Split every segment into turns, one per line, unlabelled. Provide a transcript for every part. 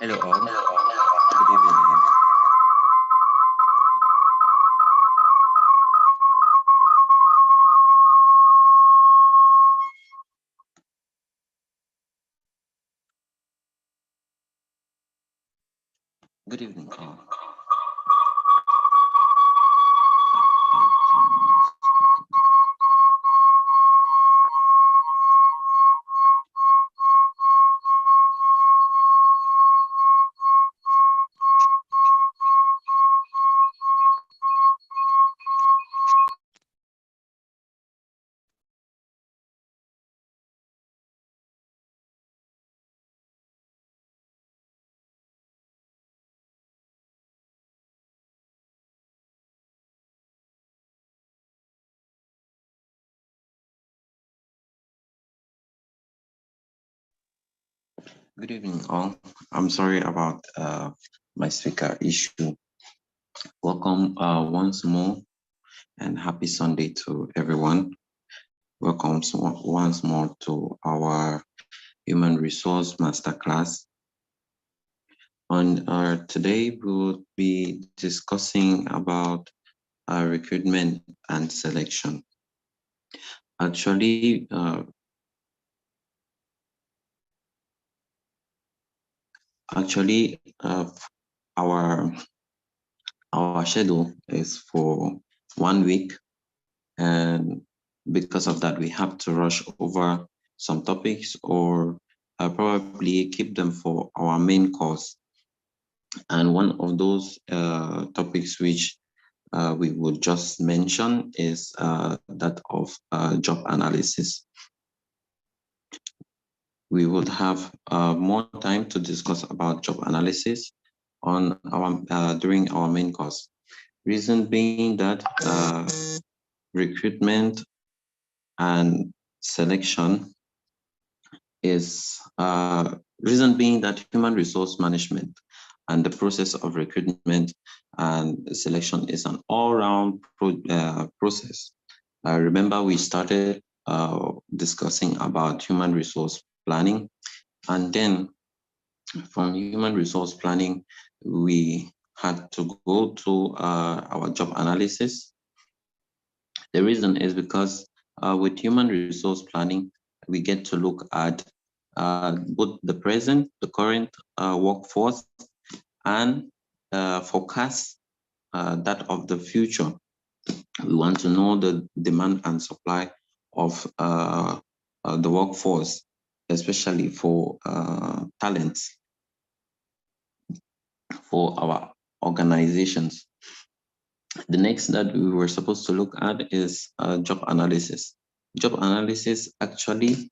Hello all, good evening. Good evening all. Good evening all. I'm sorry about my speaker issue. Welcome once more and happy Sunday to everyone. Welcome once more to our Human Resource Masterclass. On today, we will be discussing about recruitment and selection. Actually, actually, our schedule is for 1 week, and because of that, we have to rush over some topics or probably keep them for our main course. And one of those topics which we would just mention is that of job analysis. We would have more time to discuss about job analysis on our during our main course. Reason being that recruitment and selection is reason being that human resource management and the process of recruitment and selection is an all-round process. Remember, we started discussing about human resource planning, and then from human resource planning, we had to go to our job analysis. The reason is because with human resource planning, we get to look at both the present, the current workforce, and forecast that of the future. We want to know the demand and supply of the workforce, especially for talents for our organizations. The next that we were supposed to look at is job analysis. Job analysis actually,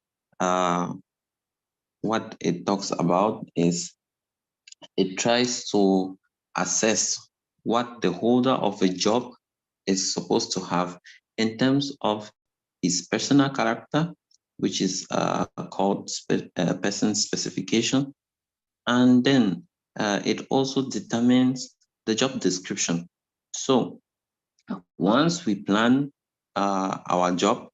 what it talks about is it tries to assess what the holder of a job is supposed to have in terms of his personal character, which is called person specification. And then it also determines the job description. So once we plan our job,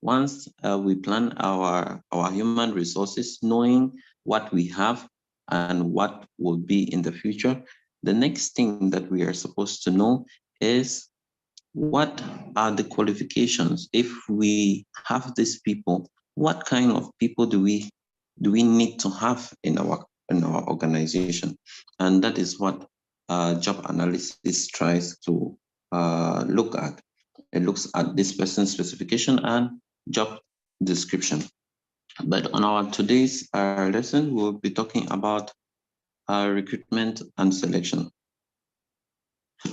once we plan our human resources, knowing what we have and what will be in the future, the next thing that we are supposed to know is what are the qualifications. If we have these people, what kind of people do we need to have in our organization? And that is what job analysis tries to look at. It looks at this person's specification and job description. But on our today's lesson, we'll be talking about recruitment and selection.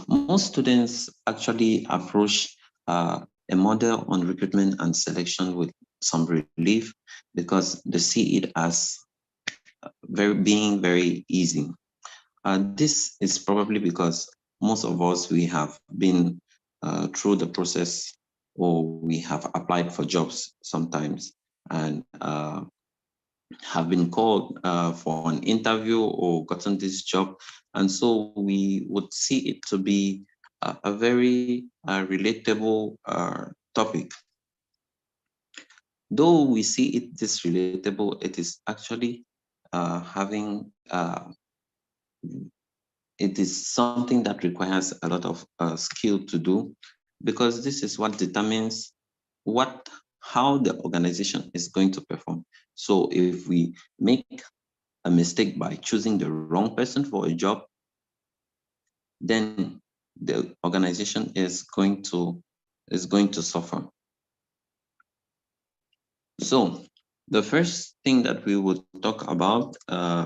Most students actually approach a model on recruitment and selection with some relief because they see it as being very easy. This is probably because most of us, we have been through the process, or we have applied for jobs sometimes and have been called for an interview or gotten this job. And so we would see it to be a very relatable topic. Though we see it this relatable, it is actually having it is something that requires a lot of skill to do, because this is what determines what how the organization is going to perform. So if we make a mistake by choosing the wrong person for a job, then the organization is going to suffer. So the first thing that we would talk about,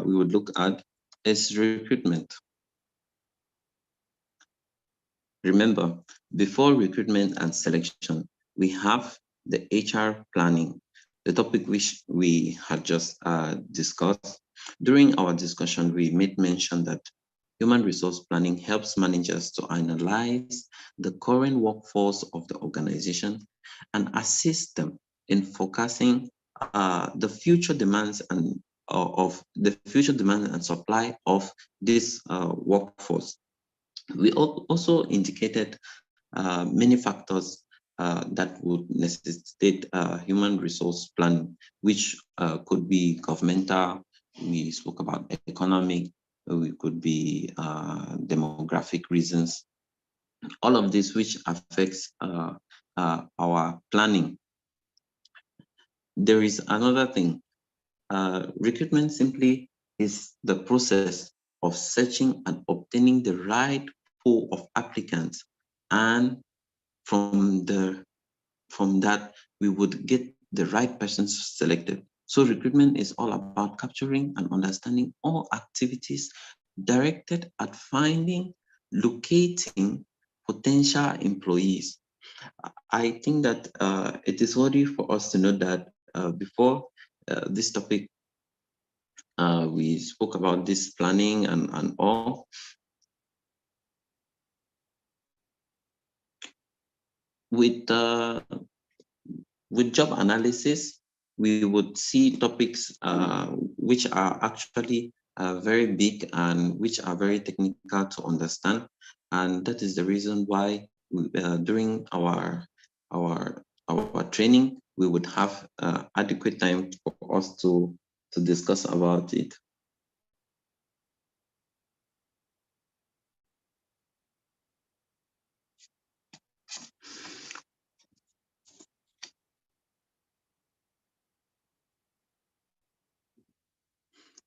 we would look at, is recruitment. Remember, before recruitment and selection, we have the HR planning, the topic which we had just discussed. During our discussion, we made mention that human resource planning helps managers to analyze the current workforce of the organization and assist them in forecasting the future demands and of the future demand and supply of this workforce. We also indicated many factors that would necessitate human resource planning, which could be governmental. We spoke about economic. We could be demographic reasons. All of this, which affects our planning. There is another thing. Recruitment simply is the process of searching and obtaining the right pool of applicants, and from that we would get the right persons selected. So recruitment is all about capturing and understanding all activities directed at finding, locating potential employees. I think that it is worthy for us to know that before this topic, we spoke about this planning and all. With with job analysis, we would see topics which are actually very big and which are very technical to understand. And that is the reason why during our training, we would have adequate time for us to discuss about it.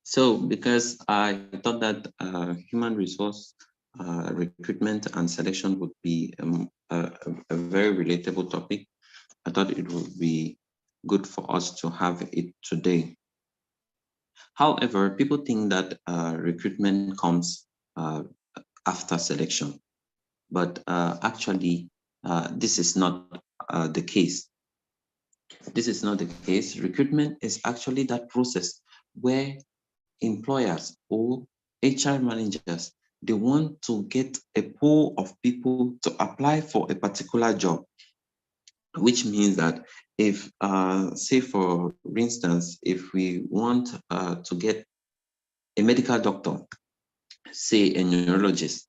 So, because I thought that human resource recruitment and selection would be a very relatable topic, I thought it would be good for us to have it today. However, people think that recruitment comes uh, after selection, but actually, this is not the case. This is not the case. Recruitment is actually that process where employers or HR managers, they want to get a pool of people to apply for a particular job, which means that if, say for instance, if we want to get a medical doctor, say a neurologist,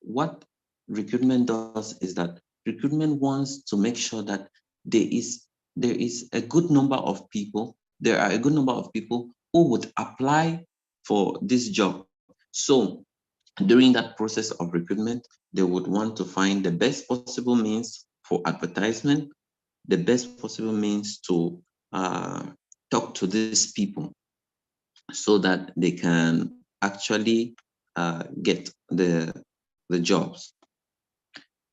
what recruitment does is that recruitment wants to make sure that there is there is a good number of people, there are a good number of people who would apply for this job. So during that process of recruitment, they would want to find the best possible means for advertisement, the best possible means to talk to these people so that they can actually get the jobs.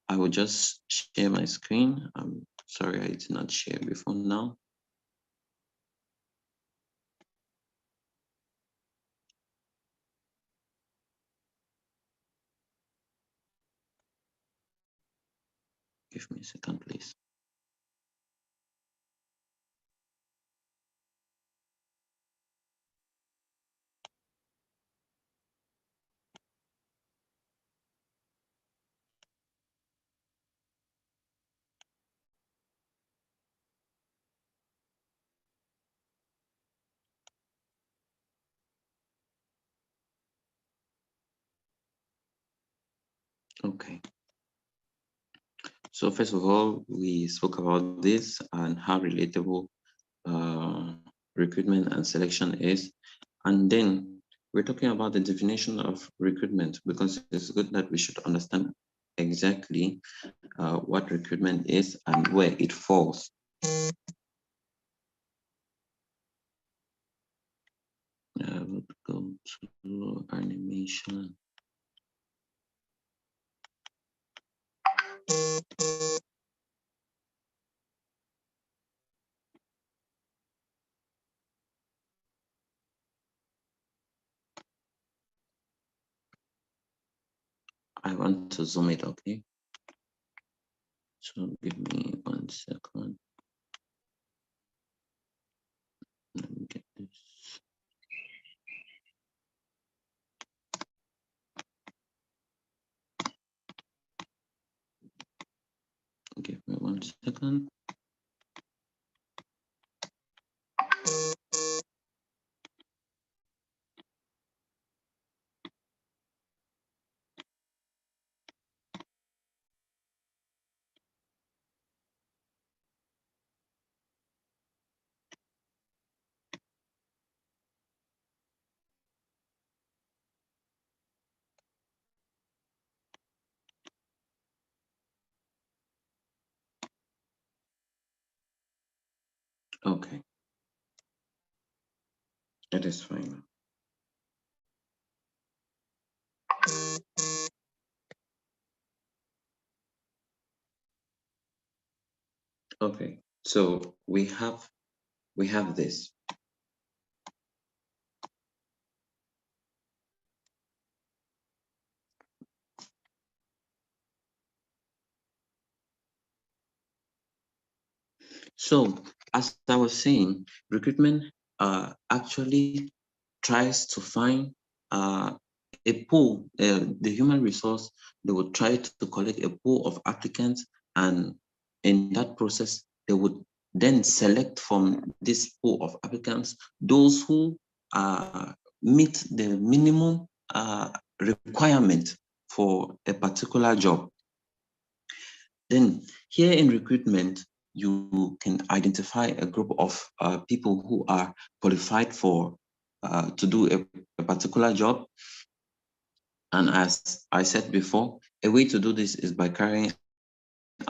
I will just share my screen. I'm sorry I did not share before now. Give me a second, please. Okay. So first of all, we spoke about this and how relatable uh, recruitment and selection is. And then we're talking about the definition of recruitment, because it's good that we should understand exactly what recruitment is and where it falls. I would go to animation. I want to zoom it, okay? So give me 1 second. Let me get this. Give me 1 second. Okay, it is fine. Okay, so we have this. So as I was saying, recruitment actually tries to find a pool, the human resource, they would try to collect a pool of applicants, and in that process, they would then select from this pool of applicants those who meet the minimum requirement for a particular job. Then here in recruitment, you can identify a group of people who are qualified for to do a particular job. And as I said before, a way to do this is by carrying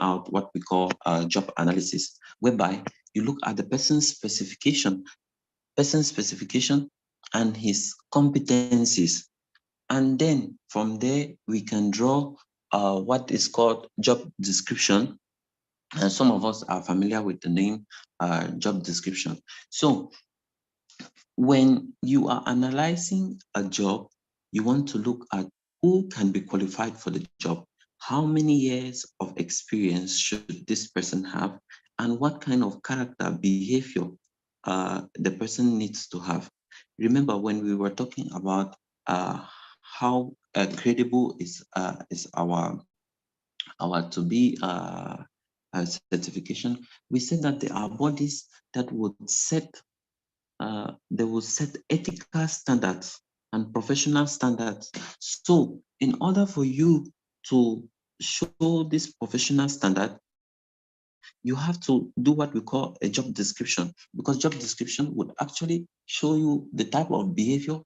out what we call job analysis, whereby you look at the person's specification and his competencies. And then from there, we can draw what is called job description. And some of us are familiar with the name job description. So when you are analyzing a job, you want to look at who can be qualified for the job. How many years of experience should this person have? And what kind of character behavior the person needs to have? Remember when we were talking about how credible is our to be certification, we said that there are bodies that would set they will set ethical standards and professional standards. So in order for you to show this professional standard, you have to do what we call a job description, because job description would actually show you the type of behavior,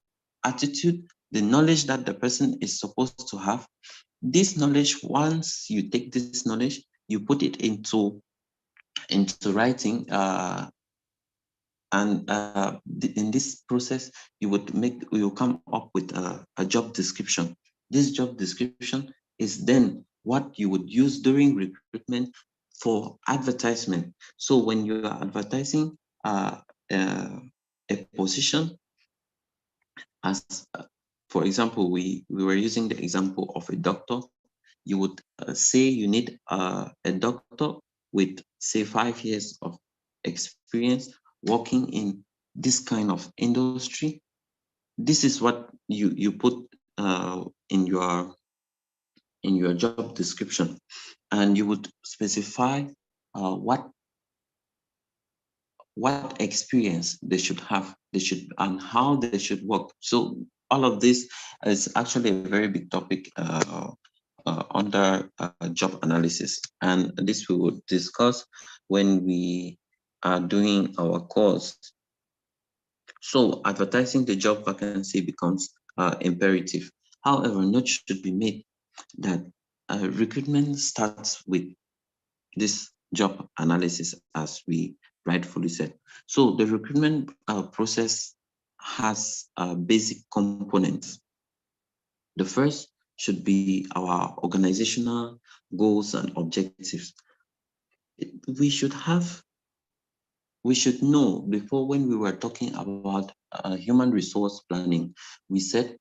attitude, the knowledge that the person is supposed to have. This knowledge, once you take this knowledge, you put it into writing, and in this process, you come up with a job description. This job description is then what you would use during recruitment for advertisement. So when you are advertising uh, a position, as for example, we were using the example of a doctor, you would say you need a doctor with, say, 5 years of experience working in this kind of industry. This is what you put in your job description, and you would specify what experience they should have, and how they should work. So all of this is actually a very big topic under job analysis, and this we would discuss when we are doing our course. So advertising the job vacancy becomes imperative. However, note should be made that recruitment starts with this job analysis, as we rightfully said. So the recruitment process has basic components. The first should be our organizational goals and objectives. We should have, we should know before, when we were talking about human resource planning, we said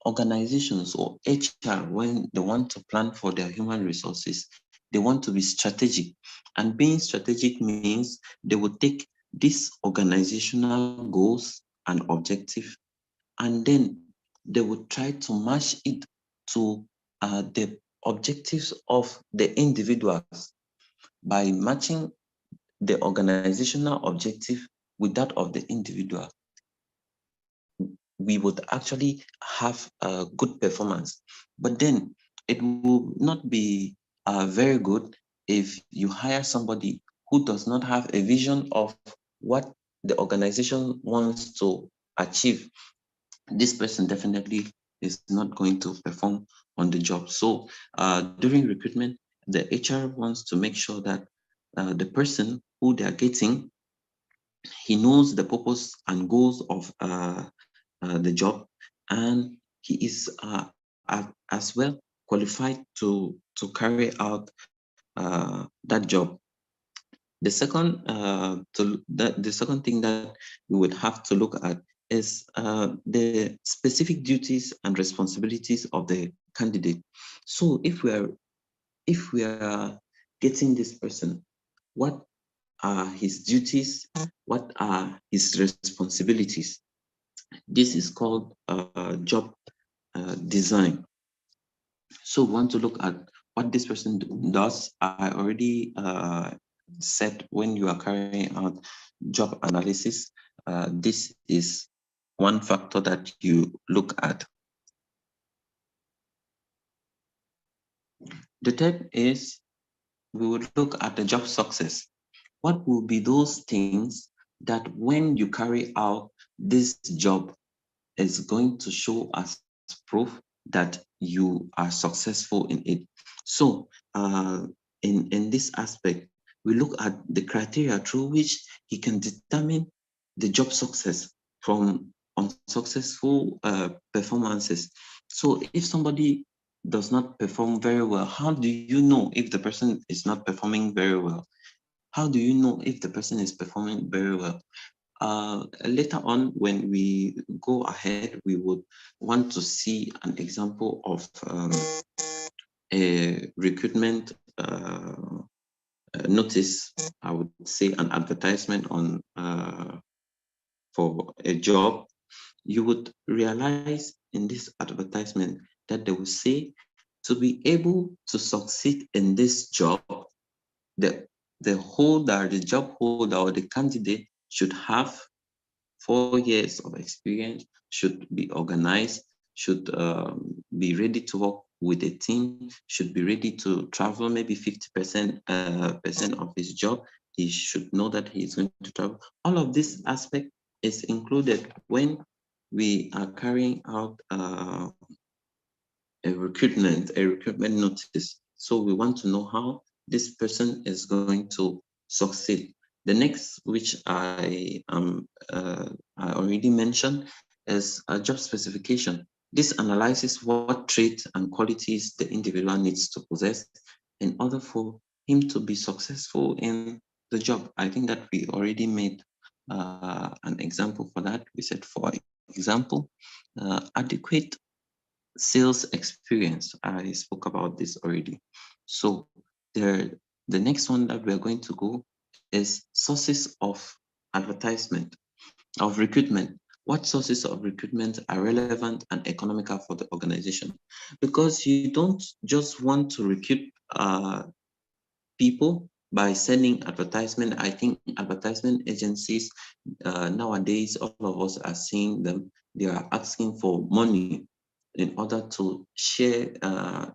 organizations or HR, when they want to plan for their human resources, they want to be strategic. And being strategic means they will take these organizational goals and objective, and then they will try to match it to the objectives of the individuals. By matching the organizational objective with that of the individual, we would actually have a good performance. But then it will not be very good if you hire somebody who does not have a vision of what the organization wants to achieve. This person definitely is not going to perform on the job. So during recruitment, the HR wants to make sure that the person who they are getting, he knows the purpose and goals of the job, and he is as well qualified to carry out that job. The second thing that we would have to look at is the specific duties and responsibilities of the candidate. So if we are getting this person, what are his duties? What are his responsibilities? This is called job design. So we want to look at what this person does. I already said, when you are carrying out job analysis, this is one factor that you look at. The third is, we would look at the job success. What will be those things that when you carry out this job is going to show as proof that you are successful in it? So in this aspect, we look at the criteria through which he can determine the job success from unsuccessful performances. So if somebody does not perform very well, how do you know if the person is not performing very well? How do you know if the person is performing very well? Later on, when we go ahead, we would want to see an example of a recruitment notice, I would say an advertisement on for a job. You would realize in this advertisement that they will say, to be able to succeed in this job, the the job holder or the candidate should have 4 years of experience, should be organized, should be ready to work with a team, should be ready to travel maybe 50% percent of his job. He should know that he is going to travel. All of this aspect is included when we are carrying out a recruitment notice. So we want to know how this person is going to succeed. The next, which I already mentioned, is a job specification. This analyzes what traits and qualities the individual needs to possess in order for him to be successful in the job. I think that we already made an example for that. We said, for example, adequate sales experience. I spoke about this already. So the next one that we're going to go is sources of advertisement, of recruitment. What sources of recruitment are relevant and economical for the organization? Because you don't just want to recruit people by sending advertisement. I think advertisement agencies nowadays, all of us are seeing them, they are asking for money in order to share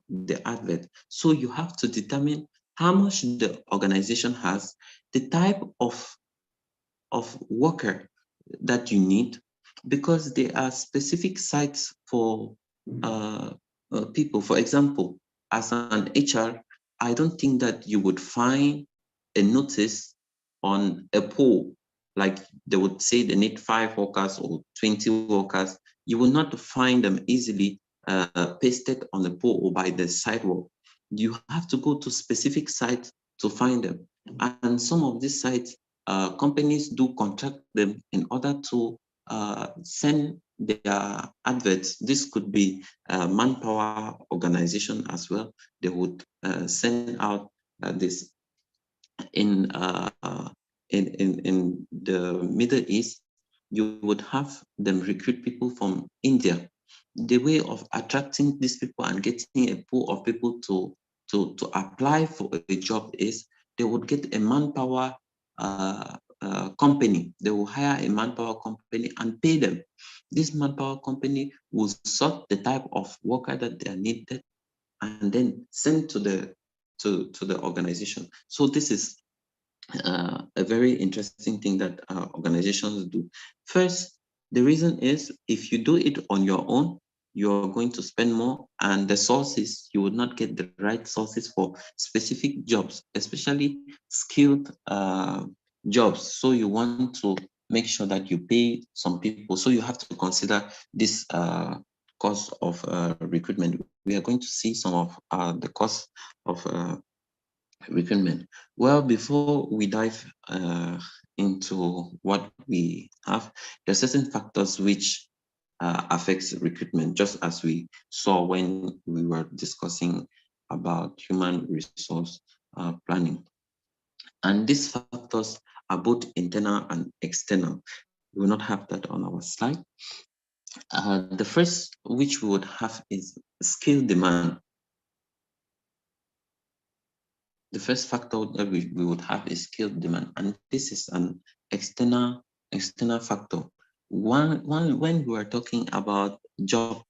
the advert. So you have to determine how much the organization has, the type of worker that you need, because there are specific sites for people. For example, as an HR, I don't think that you would find a notice on a poll, like they would say they need 5 workers or 20 workers. You will not find them easily pasted on the pole or by the sidewalk. You have to go to specific sites to find them. And some of these sites, companies do contract them in order to send their adverts. This could be a manpower organization as well. They would send out this in, in the Middle East. You would have them recruit people from India. The way of attracting these people and getting a pool of people to apply for a job is they would get a manpower company. They will hire a manpower company and pay them. This manpower company will sort the type of worker that they are needed and then send to the organization. So this is a very interesting thing that organizations do. First, the reason is if you do it on your own, you're going to spend more, and the sources, you would not get the right sources for specific jobs, especially skilled jobs. So you want to make sure that you pay some people. So you have to consider this cost of recruitment. We are going to see some of the cost of recruitment. Well, before we dive into what we have, there are certain factors which affects recruitment, just as we saw when we were discussing about human resource planning. And these factors are both internal and external. We will not have that on our slide. The first which we would have is skill demand. The first factor that we would have is skill demand, and this is an external factor. When we are talking about job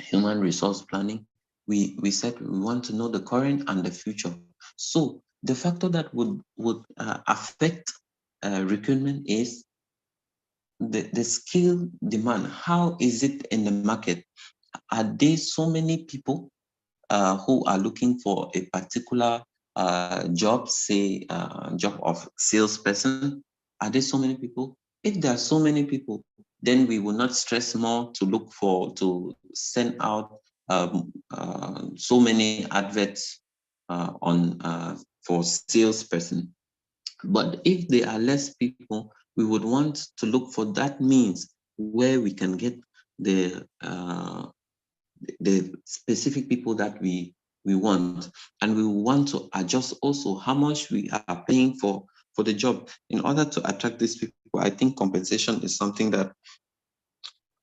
human resource planning, we said we want to know the current and the future. So the factor that would affect recruitment is the skill demand. How is it in the market? Are there so many people who are looking for a particular job, say job of salesperson? Are there so many people? If there are so many people, then we will not stress more to look for, to send out so many adverts on for salesperson. But if there are less people, we would want to look for that means where we can get the specific people that we want, and we want to adjust also how much we are paying for the job in order to attract these people. I think compensation is something that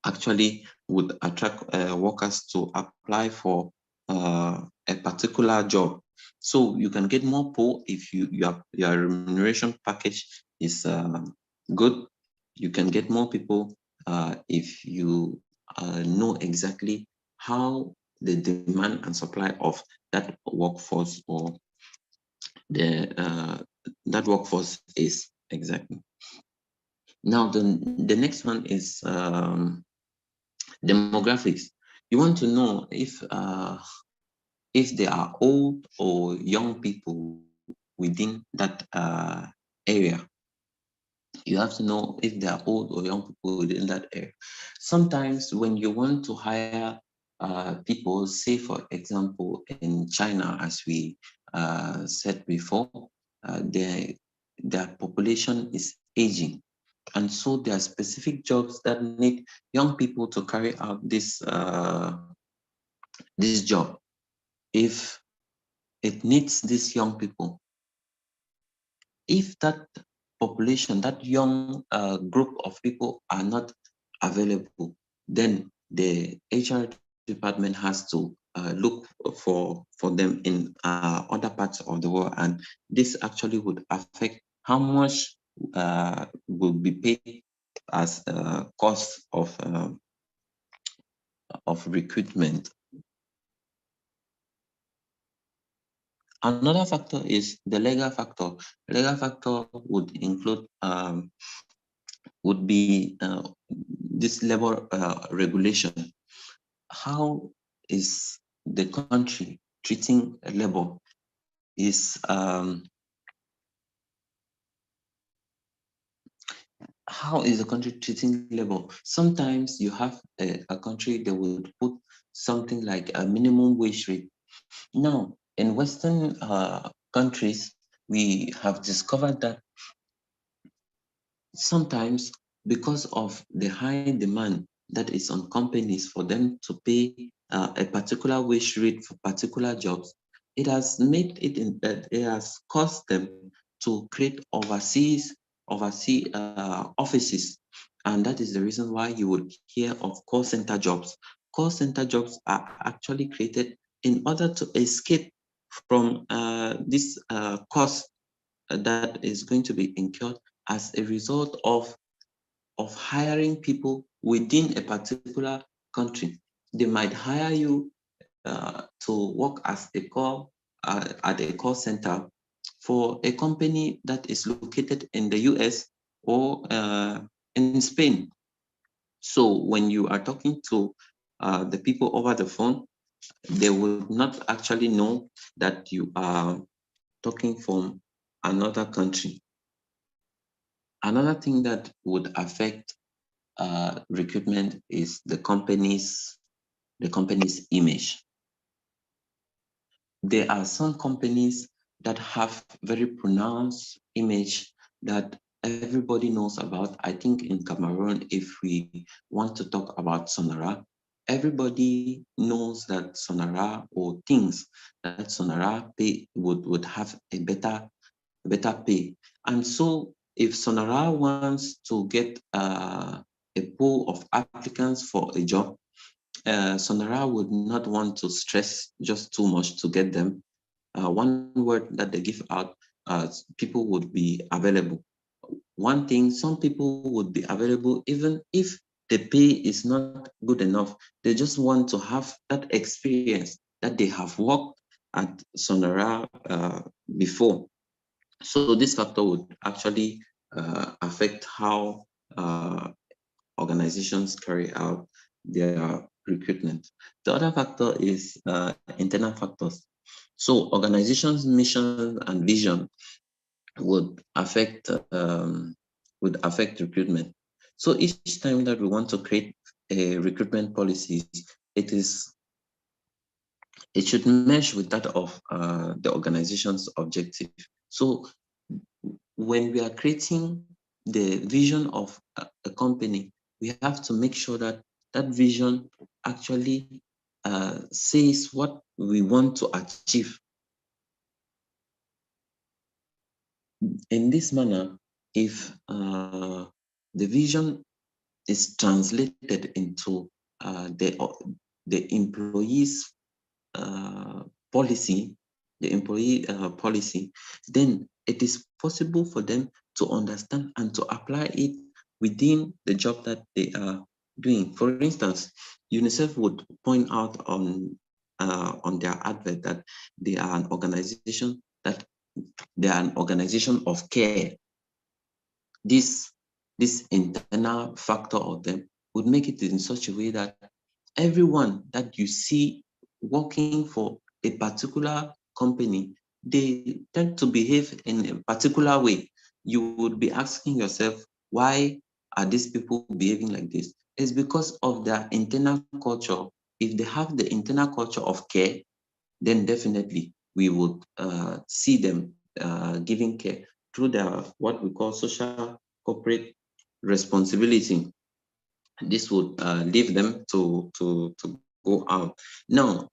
actually would attract workers to apply for a particular job. So you can get more pull if your remuneration package is good. You can get more people if you know exactly how the demand and supply of that workforce or that workforce is exactly. Now the next one is demographics. You want to know if they are old or young people within that area. You have to know if they are old or young people within that area. Sometimes when you want to hire people, say for example in China, as we said before, their population is aging. And so there are specific jobs that need young people to carry out this job. If it needs these young people, if that population, that young group of people are not available, then the HR department has to look for them in other parts of the world, and this actually would affect how much will be paid as cost of recruitment. Another factor is the legal factor. Legal factor would include would be this labor regulation. How is the country treating labor? Is how is the country treating labor? Sometimes you have a country that would put something like a minimum wage rate. Now, in Western countries, we have discovered that sometimes, because of the high demand that is on companies for them to pay a particular wage rate for particular jobs, it has made it in that it has caused them to create oversee offices, and that is the reason why you would hear of call center jobs. Call center jobs are actually created in order to escape from this cost that is going to be incurred as a result of hiring people within a particular country. They might hire you to work as a call at a call center for a company that is located in the US or in Spain. So when you are talking to the people over the phone, they would not actually know that you are talking from another country. Another thing that would affect recruitment is the company's image. There are some companies that have very pronounced image that everybody knows about. I think in Cameroon, if we want to talk about Sonara, everybody knows that Sonara or thinks that Sonara pay would have a better pay. And so if Sonara wants to get a pool of applicants for a job, Sonara would not want to stress just too much to get them. One word that they give out, people would be available. One thing, some people would be available even if the pay is not good enough. They just want to have that experience that they have worked at Sonara before. So this factor would actually affect how organizations carry out their recruitment. The other factor is internal factors. So organizations' mission and vision would affect recruitment. So each time that we want to create a recruitment policies, it should mesh with that of the organization's objective. So when we are creating the vision of a company, we have to make sure that that vision actually says what we want to achieve. In this manner, if the vision is translated into the employees policy, then it is possible for them to understand and to apply it within the job that they are doing. For instance, UNICEF would point out on their advert that they are an organization of care. This internal factor of them would make it in such a way that everyone that you see working for a particular company, they tend to behave in a particular way. You would be asking yourself, why are these people behaving like this? It's because of their internal culture. If they have the internal culture of care, then definitely we would see them giving care through their what we call social corporate responsibility. This would leave them to go out. Now,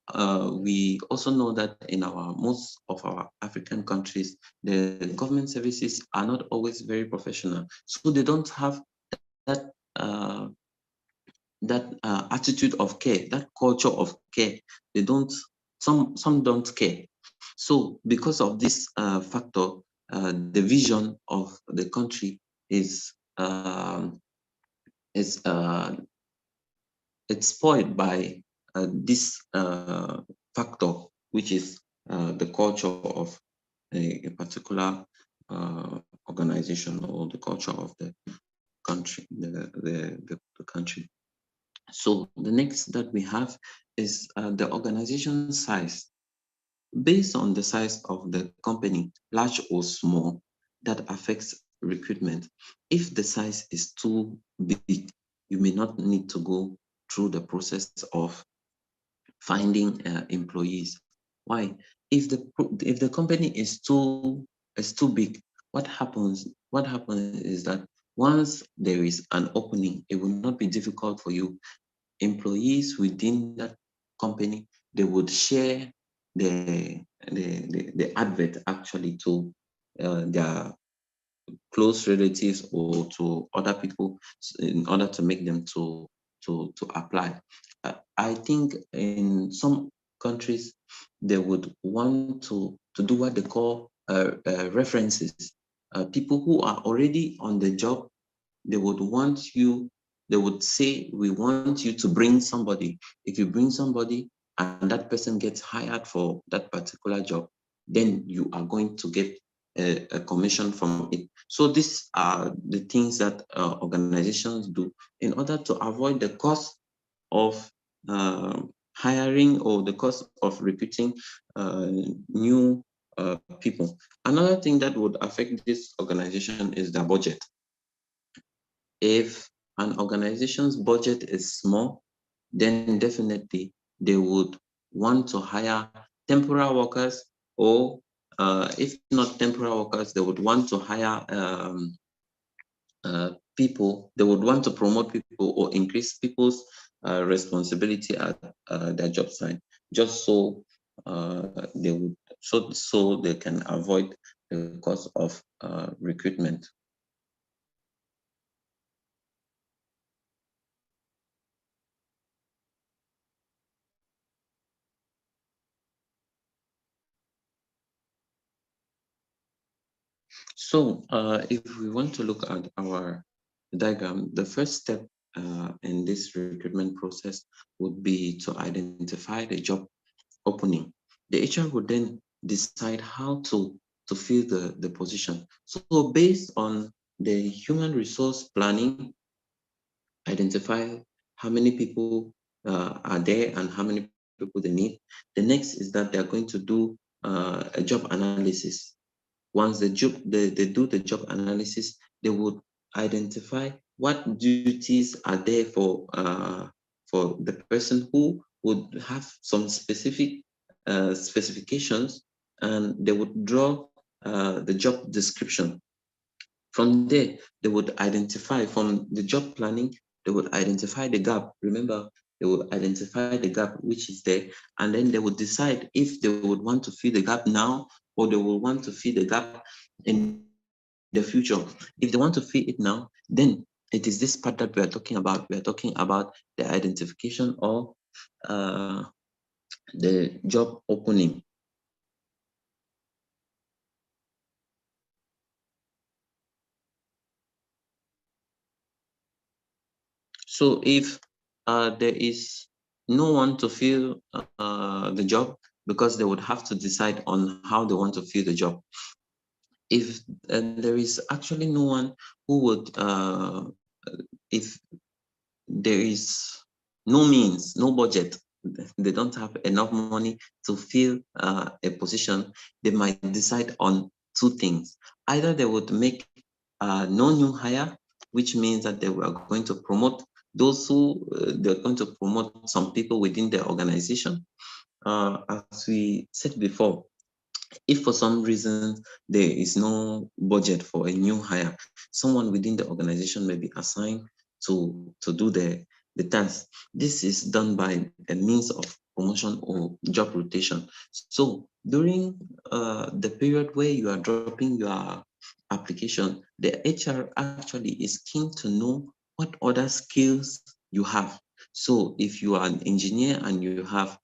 we also know that in most of our African countries, the government services are not always very professional, so they don't have that attitude of care, that culture of care. They don't. Some don't care. So because of this factor, the vision of the country is is it's spoiled by this factor, which is the culture of a particular organization or the culture of the country, the country. So the next that we have is the organization size. Based on the size of the company, large or small, that affects recruitment. If the size is too big, you may not need to go through the process of finding employees. Why? If the company is too big, what happens? What happens is that once there is an opening, it will not be difficult for you. Employees within that company, they would share the advert actually to their close relatives or to other people in order to make them to apply. I think in some countries they would want to do what they call references. People who are already on the job, they would want you, they would say, we want you to bring somebody. If you bring somebody and that person gets hired for that particular job, then you are going to get a commission from it. So these are the things that organizations do in order to avoid the cost of hiring or the cost of recruiting new people. Another thing that would affect this organization is the budget. If an organization's budget is small, then definitely they would want to hire temporary workers, or if not temporary workers, they would want to hire people, they would want to promote people or increase people's responsibility at their job site, just so they would so they can avoid the cost of recruitment. So, if we want to look at our diagram, the first step in this recruitment process would be to identify the job opening. The HR would then decide how to fill the position. So, based on the human resource planning, identify how many people are there and how many people they need. The next is that they're going to do a job analysis. Once they do the job analysis, they would identify what duties are there for the person who would have some specific specifications, and they would draw the job description. From there, they would identify from the job planning, they would identify the gap. Remember, they would identify the gap which is there, and then they would decide if they would want to fill the gap now or they will want to fill the gap in the future. If they want to fill it now, then it is this part that we are talking about. We are talking about the identification of uh, the job opening. So if there is no one to fill the job, because they would have to decide on how they want to fill the job. If there is actually no one who would, if there is no means, no budget, they don't have enough money to fill a position, they might decide on two things. Either they would make no new hire, which means that they were going to promote those who they're going to promote some people within the organization. As we said before, if for some reason there is no budget for a new hire, someone within the organization may be assigned to do the task. This is done by a means of promotion or job rotation. So during the period where you are dropping your application, the HR actually is keen to know what other skills you have. So if you are an engineer and you have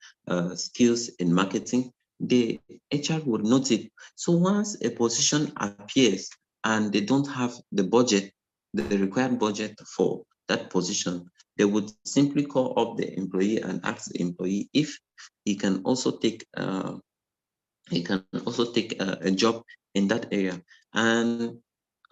skills in marketing, the HR would note it. So once a position appears and they don't have the budget, the required budget for that position, they would simply call up the employee and ask the employee if he can also take a job in that area. And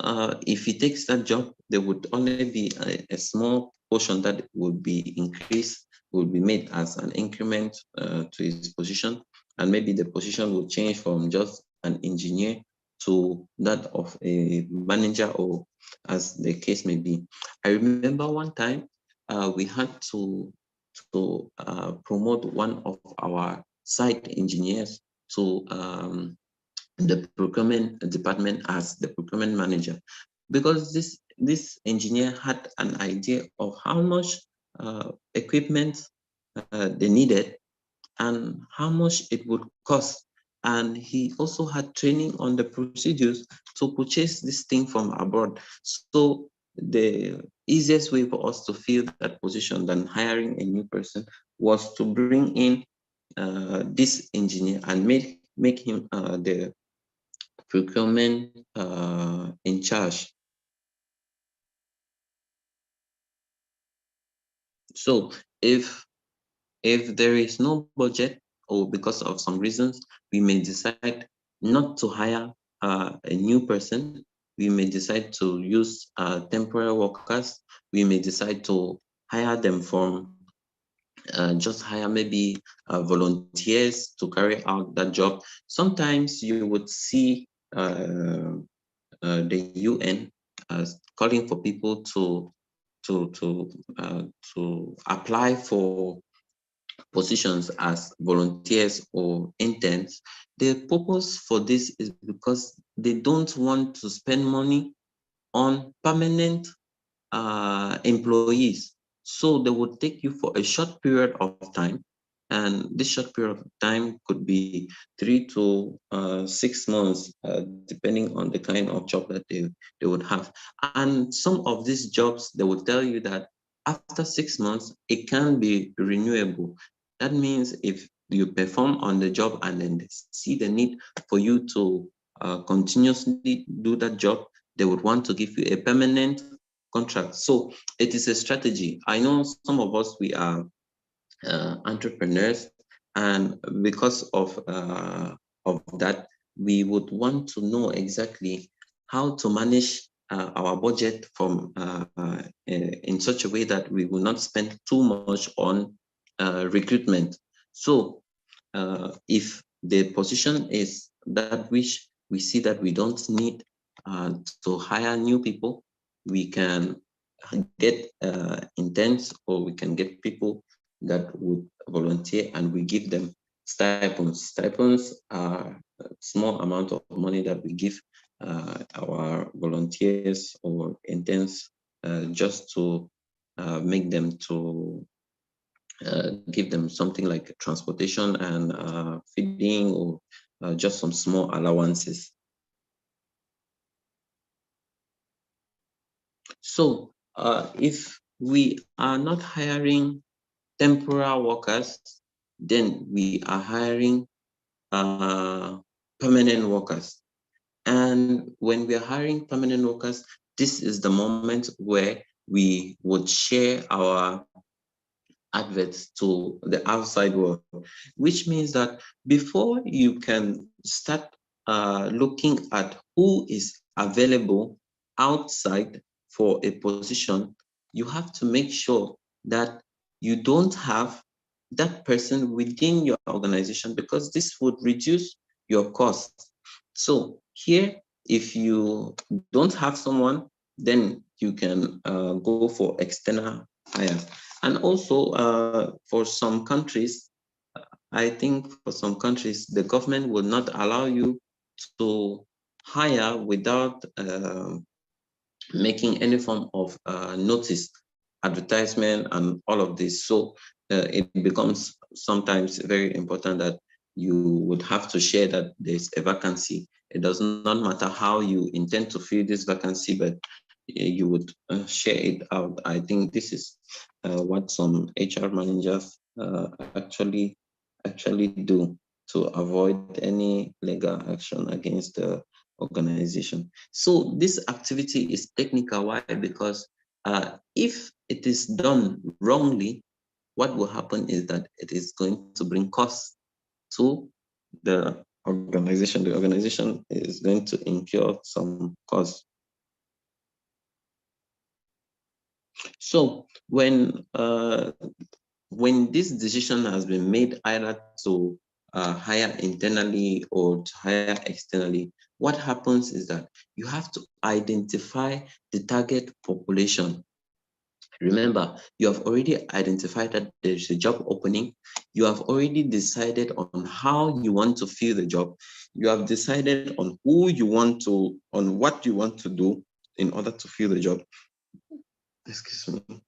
if he takes that job, there would only be a small portion that would be increased, would be made as an increment to his position, and maybe the position will change from just an engineer to that of a manager, or as the case may be. I remember one time we had to promote one of our site engineers to the procurement department as the procurement manager, because this engineer had an idea of how much equipment they needed and how much it would cost. And he also had training on the procedures to purchase this thing from abroad. So the easiest way for us to fill that position than hiring a new person was to bring in this engineer and make him the procurement in charge. So if there is no budget, or because of some reasons, we may decide not to hire a new person. We may decide to use temporary workers. We may decide to hire them from just hire maybe volunteers to carry out that job. Sometimes you would see the UN calling for people to to to apply for positions as volunteers or interns. The purpose for this is because they don't want to spend money on permanent employees. So they would take you for a short period of time, and this short period of time could be 3 to 6 months, depending on the kind of job that they would have. And some of these jobs, they will tell you that after 6 months, it can be renewable. That means if you perform on the job and then they see the need for you to continuously do that job, they would want to give you a permanent contract. So it is a strategy. I know some of us, we are entrepreneurs, and because of that, we would want to know exactly how to manage our budget from in such a way that we will not spend too much on recruitment. So if the position is that which we see that we don't need to hire new people, we can get interns, or we can get people that would volunteer, and we give them stipends. Stipends are a small amount of money that we give our volunteers or interns just to make them to give them something like transportation and feeding, or just some small allowances. So if we are not hiring temporary workers, then we are hiring permanent workers. And when we are hiring permanent workers, this is the moment where we would share our adverts to the outside world, which means that before you can start looking at who is available outside for a position, you have to make sure that you don't have that person within your organization, because this would reduce your cost. So here, if you don't have someone, then you can go for external hires. And also for some countries, I think for some countries, the government will not allow you to hire without making any form of notice, advertisement, and all of this. So it becomes sometimes very important that you would have to share that there's a vacancy. It does not matter how you intend to fill this vacancy, but you would share it out. I think this is what some HR managers actually do to avoid any legal action against the organization. So this activity is technical. Why? Because if it is done wrongly, what will happen is that it is going to bring costs to the organization. The organization is going to incur some costs. So when this decision has been made either to hire internally or to hire externally, what happens is that you have to identify the target population. Remember, you have already identified that there's a job opening. You have already decided on how you want to fill the job. You have decided on on what you want to do in order to fill the job. Excuse me.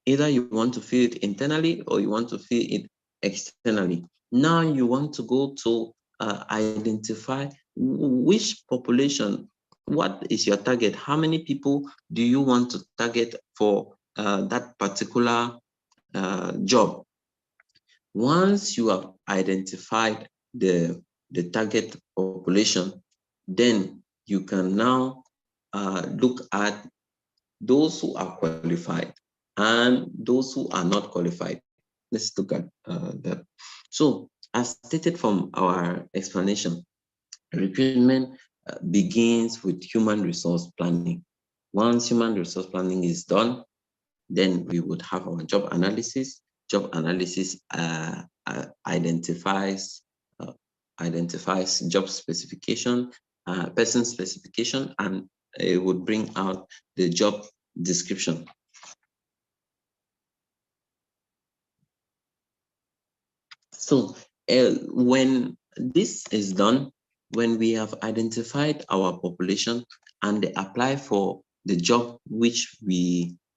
Either you want to fill it internally or you want to fill it externally. Now you want to go to identify which population, what is your target? How many people do you want to target for that particular job? Once you have identified the target population, then you can now look at those who are qualified and those who are not qualified. Let's look at that. So, as stated from our explanation, recruitment begins with human resource planning. Once human resource planning is done, then we would have our job analysis. Job analysis identifies job specification, person specification, and it would bring out the job description. So when this is done, when we have identified our population and they apply for the job which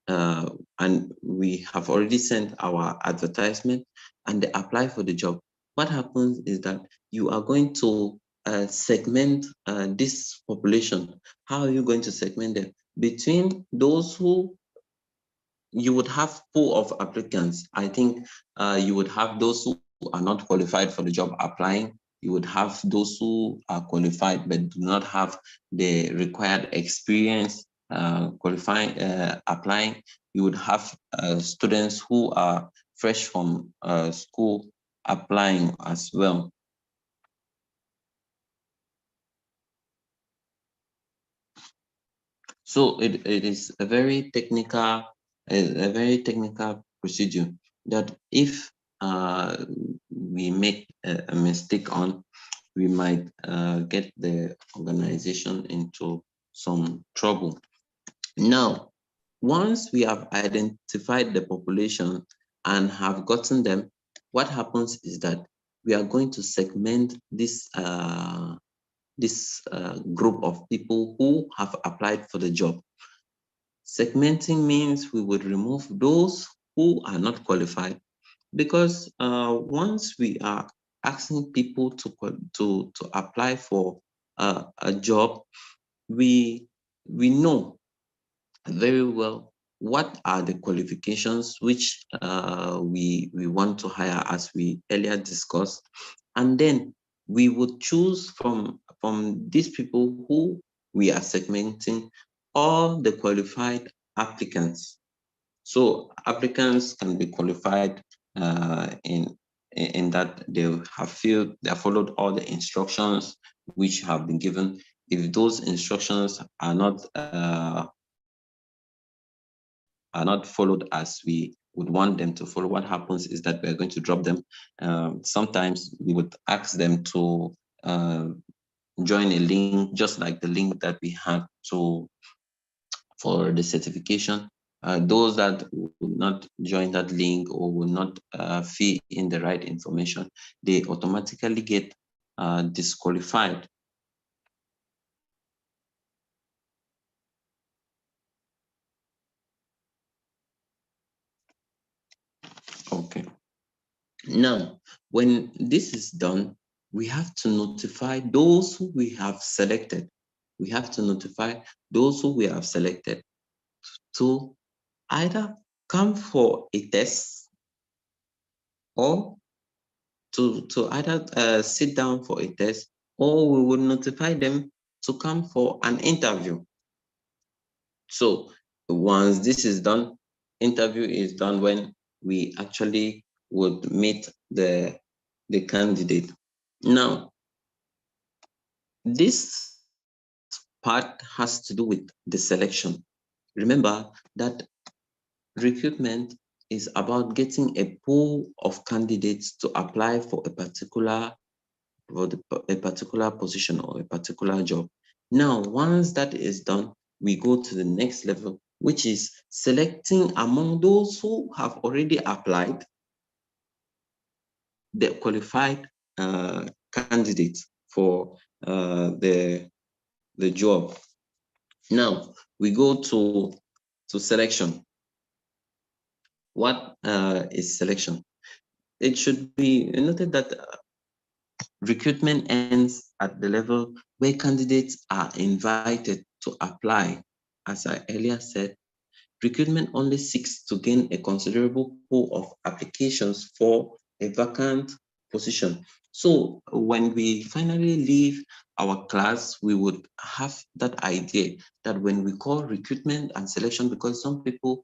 and we have already sent our advertisement and they apply for the job, what happens is that you are going to segment this population. How are you going to segment them? Between those who you would have pool of applicants. I think you would have those who are not qualified for the job applying. You would have those who are qualified but do not have the required experience qualifying, applying. You would have students who are fresh from school applying as well. So it is a very technical procedure that if we make a mistake on, we might get the organization into some trouble. Now, once we have identified the population and have gotten them, what happens is that we are going to segment this group of people who have applied for the job. Segmenting means we would remove those who are not qualified because once we are asking people to apply for a job, we know very well what are the qualifications which we want to hire, as we earlier discussed, and then we would choose from these people who we are segmenting all the qualified applicants. So applicants can be qualified in that they have followed all the instructions which have been given. If those instructions are not followed as we would want them to follow, what happens is that we're going to drop them. Sometimes we would ask them to join a link, just like the link that we had for the certification. Those that will not join that link or will not fill in the right information, they automatically get disqualified. Okay. Now, when this is done, we have to notify those who we have selected. We have to notify those who we have selected to either come for a test or to either sit down for a test, or we will notify them to come for an interview. So once this is done, interview is done when we actually would meet the candidate. Now, this part has to do with the selection. Remember that recruitment is about getting a pool of candidates to apply for a particular position or a particular job. Now, once that is done, we go to the next level, which is selecting among those who have already applied the qualified candidates for the job. Now, we go to selection. What is selection? It should be noted that recruitment ends at the level where candidates are invited to apply. As I earlier said, recruitment only seeks to gain a considerable pool of applications for a vacant position. So when we finally leave our class, we would have that idea that when we call recruitment and selection, because some people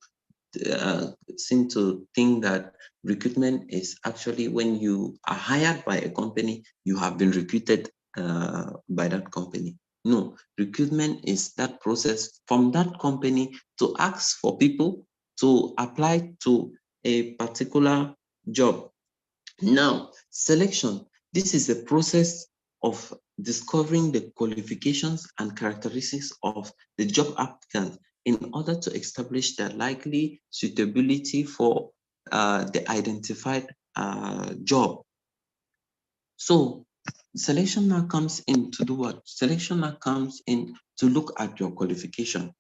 seem to think that recruitment is actually when you are hired by a company, you have been recruited by that company. No, recruitment is that process from that company to ask for people to apply to a particular job. Now, selection, this is a process of discovering the qualifications and characteristics of the job applicant in order to establish their likely suitability for the identified job. So selection now comes in to do what? Selection now comes in to look at your qualification.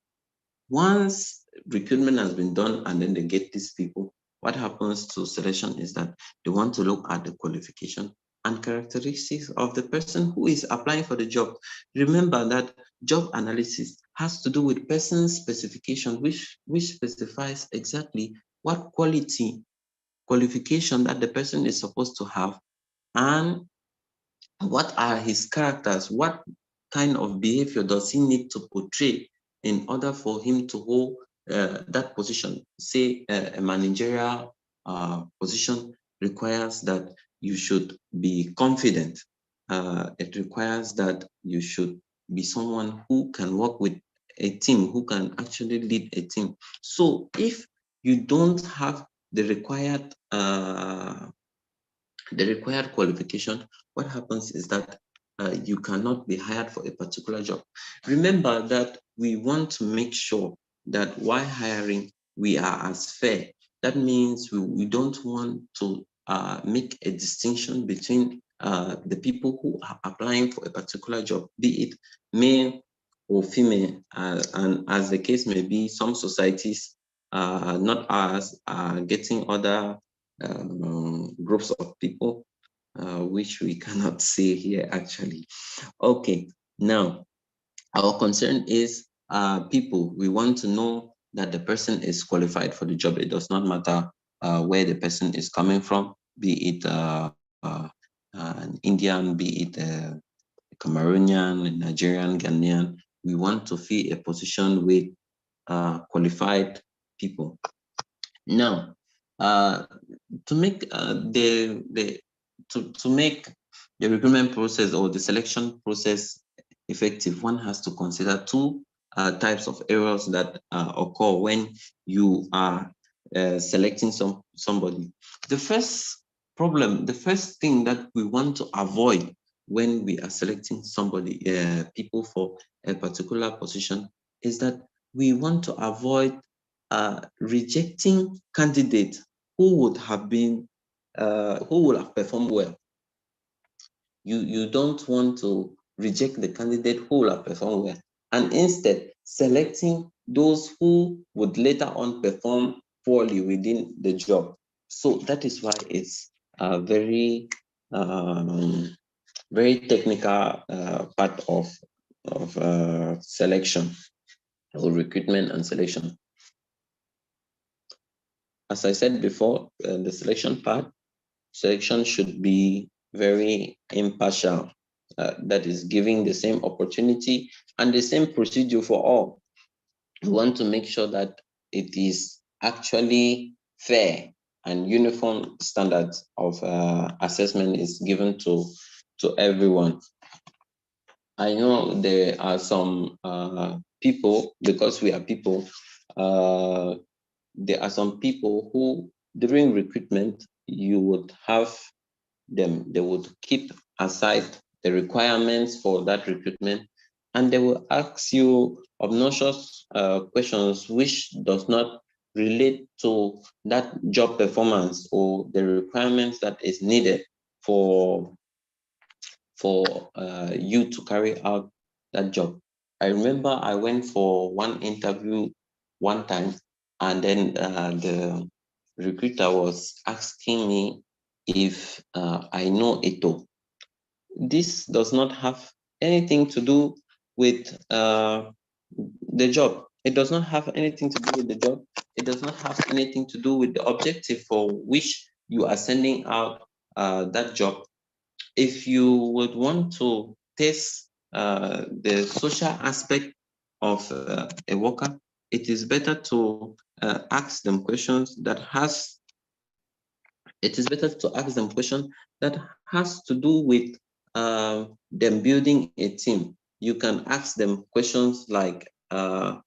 Once recruitment has been done and then they get these people, what happens to selection is that they want to look at the qualification and characteristics of the person who is applying for the job. Remember that job analysis has to do with person specification, which specifies exactly what qualification that the person is supposed to have, and what are his characters, what kind of behavior does he need to portray in order for him to hold that position. Say a managerial position requires that you should be confident. It requires that you should be someone who can work with a team, who can actually lead a team. So if you don't have the required qualification, what happens is that you cannot be hired for a particular job. Remember that we want to make sure that while hiring, we are as fair. That means we don't want to make a distinction between the people who are applying for a particular job, be it male or female, and as the case may be, some societies, not ours, are getting other groups of people, which we cannot see here actually. Okay, now our concern is people. We want to know that the person is qualified for the job. It does not matter where the person is coming from, be it an Indian, be it a Cameroonian, a Nigerian, Ghanaian. We want to fill a position with qualified people. Now, to make to make the recruitment process or the selection process effective, one has to consider two types of errors that occur when you are selecting somebody. The first problem, the first thing that we want to avoid when we are selecting somebody, people for a particular position, is that we want to avoid rejecting candidates who would have been who would have performed well. You don't want to reject the candidate who will have performed well, and instead selecting those who would later on perform poorly within the job. So that is why it's a very very technical part of selection or recruitment and selection. As I said before, the selection should be very impartial. That is giving the same opportunity and the same procedure for all. We want to make sure that it is actually fair and uniform standards of assessment is given to everyone. I know there are some people, because we are people, there are some people who, during recruitment, you would have them, they would keep aside the requirements for that recruitment, and they will ask you obnoxious questions which does not relate to that job performance or the requirements that is needed for you to carry out that job. I remember I went for one interview one time, and then the recruiter was asking me if I know Ito. This does not have anything to do with the job. It does not have anything to do with the job. It does not have anything to do with the objective for which you are sending out that job. If you would want to test the social aspect of a worker, it is better to ask them questions that has it is better to ask them questions that has to do with them building a team. You can ask them questions like, are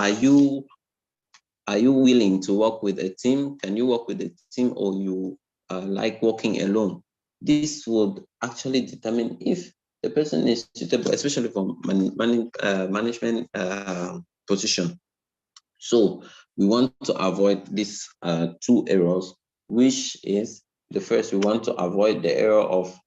you willing to work with a team? Can you work with a team, or you like working alone? This would actually determine if the person is suitable, especially for management position. So we want to avoid these two errors, which is the first, we want to avoid the error of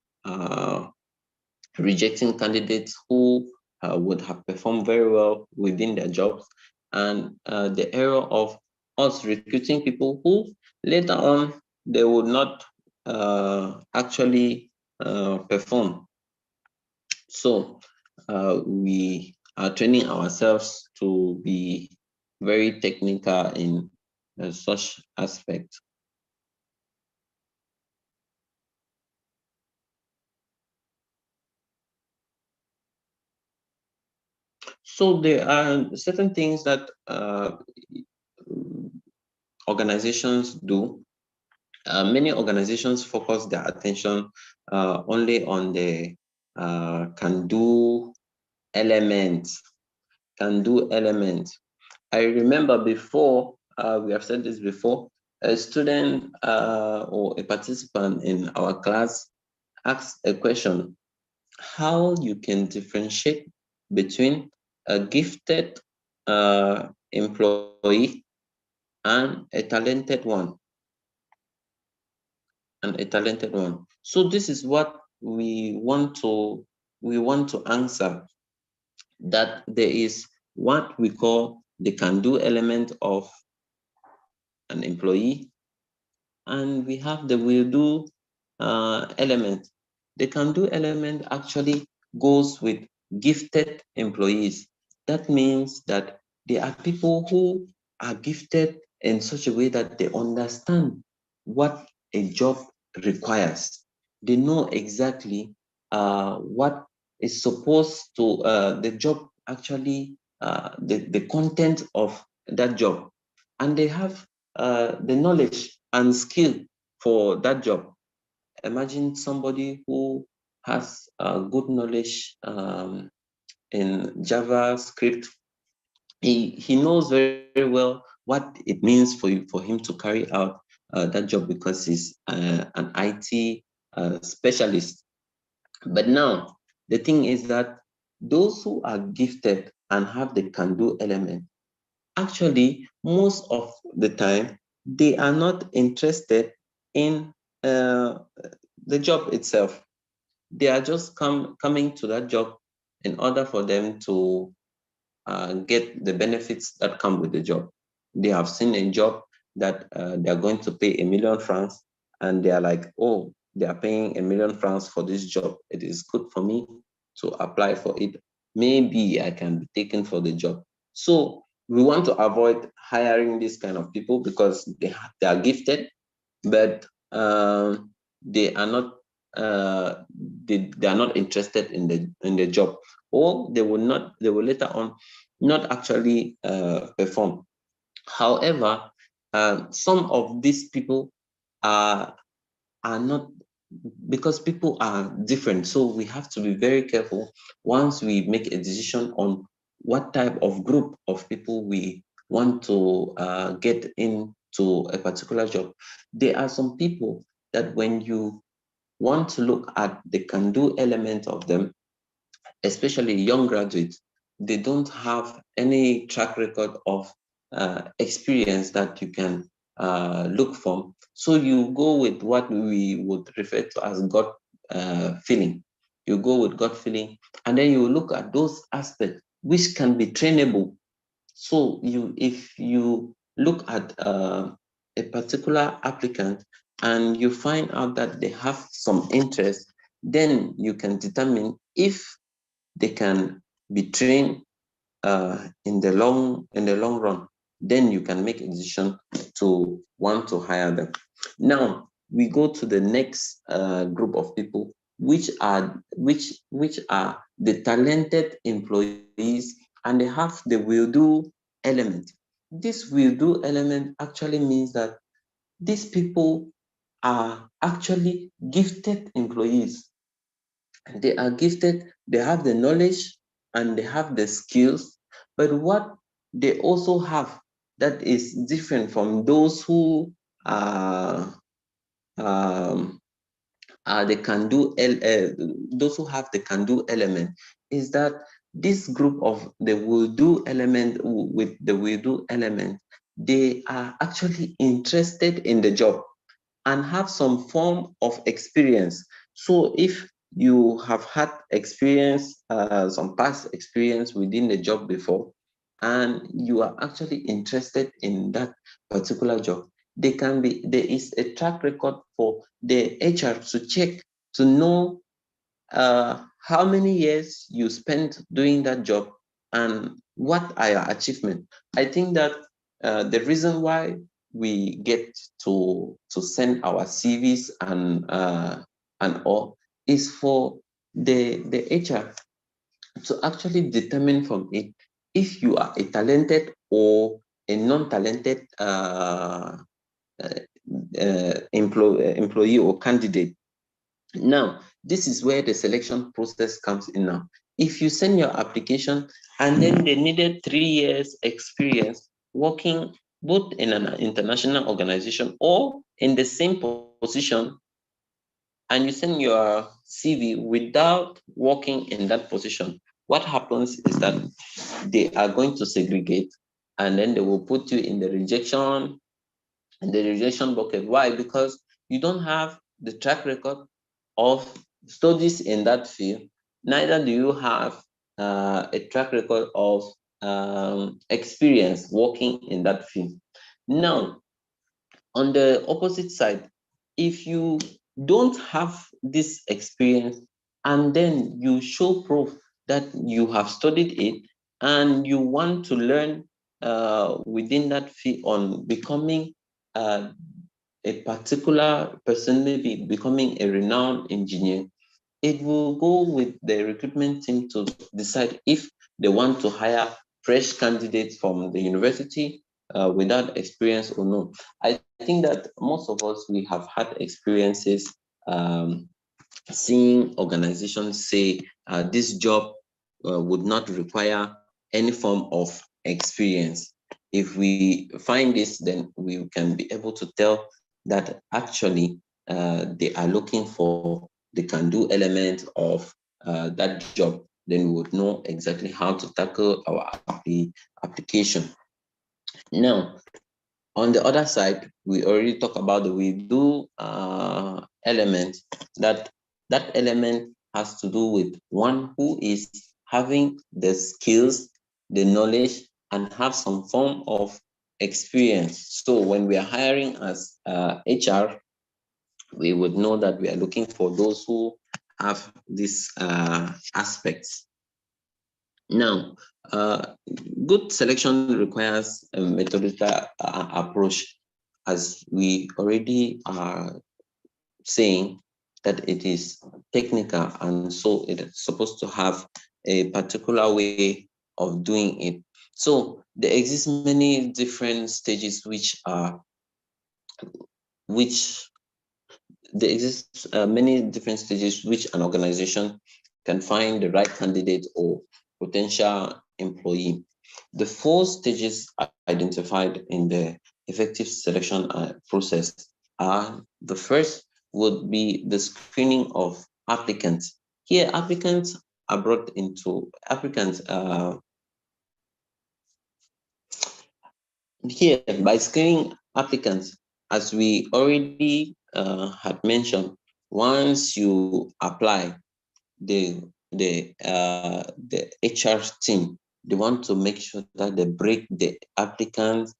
rejecting candidates who would have performed very well within their jobs, and the error of us recruiting people who later on they would not actually perform. So we are training ourselves to be very technical in such aspect. So there are certain things that organizations do. Many organizations focus their attention only on the can-do elements. Can-do elements. I remember before, we have said this before, a student or a participant in our class asked a question: how you can differentiate between a gifted employee and a talented one, So this is what we want to answer, that there is what we call the can-do element of an employee, and we have the will-do element. The can-do element actually goes with gifted employees. That means that there are people who are gifted in such a way that they understand what a job requires. They know exactly what is supposed to, the job actually, the content of that job. And they have the knowledge and skill for that job. Imagine somebody who has good knowledge in JavaScript. He knows very well what it means for him to carry out that job, because he's an IT specialist. But now the thing is that those who are gifted and have the can-do element, actually, most of the time, they are not interested in the job itself. They are just coming to that job in order for them to get the benefits that come with the job. They have seen a job that they are going to pay 1,000,000 francs, and they are like, oh, they are paying 1,000,000 francs for this job. It is good for me to apply for it. Maybe I can be taken for the job. So we want to avoid hiring this kind of people, because they are gifted, but they are not they are not interested in the job, or they will later on not actually perform. However, some of these people are not, because people are different. So we have to be very careful once we make a decision on what type of group of people we want to get into a particular job, there are some people that when you want to look at the can-do element of them, especially young graduates, they don't have any track record of experience that you can look for. So you go with what we would refer to as gut feeling. You go with gut feeling, and then you look at those aspects which can be trainable. So if you look at a particular applicant and you find out that they have some interest, then you can determine if they can be trained in the long run. Then you can make a decision to want to hire them. Now we go to the next group of people, which are the talented employees, and they have the will do element. This will do element actually means that these people are actually gifted employees. They are gifted, they have the knowledge and they have the skills, but what they also have that is different from those who are um, they can do those who have the can do element is that this group of the will do element with the will do element, they are actually interested in the job and have some form of experience. So if you have had experience, some past experience within the job before, and you are actually interested in that particular job, there is a track record for the HR to check to know how many years you spent doing that job and what are your achievements. I think that the reason why we get to send our CVs and all is for the HR to actually determine from it if you are a talented or a non-talented employee or candidate. Now, this is where the selection process comes in now. If you send your application and then they needed 3 years experience working both in an international organization or in the same position, and you send your CV without working in that position, what happens is that they are going to segregate and then they will put you in the rejection bucket. Why? Because you don't have the track record of studies in that field, neither do you have a track record of experience working in that field. Now, on the opposite side, if you don't have this experience and then you show proof that you have studied it and you want to learn within that field on becoming uh, a particular person, maybe becoming a renowned engineer, it will go with the recruitment team to decide if they want to hire fresh candidates from the university without experience or no. I think that most of us, we have had experiences um, seeing organizations say this job would not require any form of experience. If we find this, then we can be able to tell that actually they are looking for the can do element of that job. Then we would know exactly how to tackle our application. Now, on the other side, we already talked about the we do element. That that element has to do with one who is having the skills, the knowledge, and have some form of experience. So when we are hiring as HR, we would know that we are looking for those who have these aspects. Now, good selection requires a methodological approach, as we already are saying that it is technical, and so it's supposed to have a particular way of doing it. So there exist many different stages which there exist many different stages which an organization can find the right candidate or potential employee. The four stages identified in the effective selection process are: the first would be the screening of applicants. Here, applicants here by screening applicants, as we already had mentioned. Once you apply, the the HR team, they want to make sure that they break the applications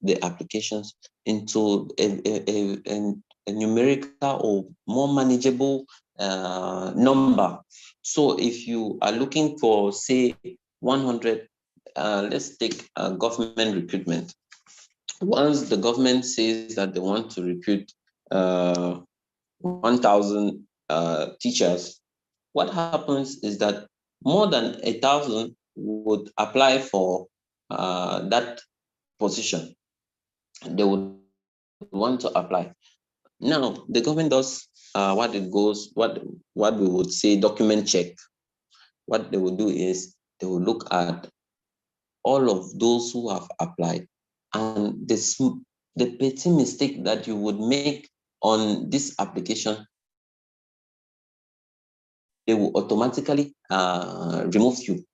into a numerical or more manageable number. So if you are looking for, say, 100, let's take government recruitment. Once the government says that they want to recruit 1,000 teachers, what happens is that more than 1,000 would apply for that position. They would want to apply. Now, the government does what we would say document check. What they will do is they will look at all of those who have applied, and the petty mistake that you would make on this application, they will automatically remove you,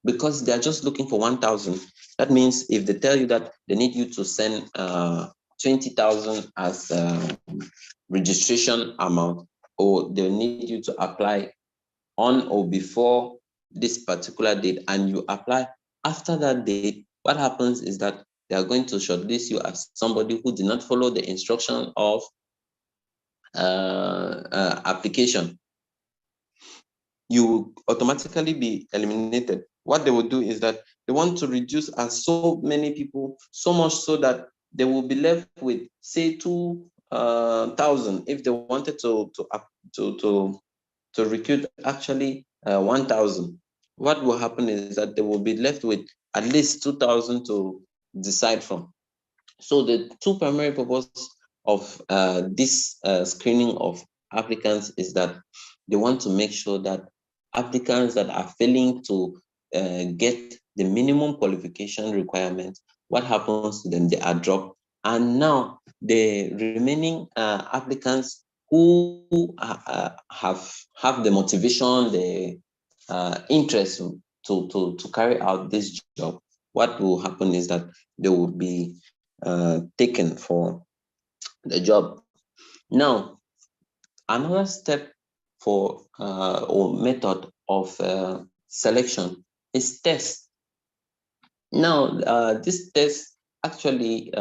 because they are just looking for 1,000. That means if they tell you that they need you to send 20,000 as registration amount, or they need you to apply on or before this particular date, and you apply after that date, what happens is that they are going to shortlist you as somebody who did not follow the instruction of application. You automatically be eliminated. What they will do is that they want to reduce as so many people, so much so that they will be left with, say, 2,000. If they wanted to recruit actually 1,000, what will happen is that they will be left with at least 2,000 to decide from. So the two primary purposes of this screening of applicants is that they want to make sure that applicants that are failing to get the minimum qualification requirement, what happens to them? They are dropped. And now the remaining applicants who have the motivation, the interest to carry out this job, what will happen is that they will be taken for the job. Now, another step for or method of selection is test. Now, this test actually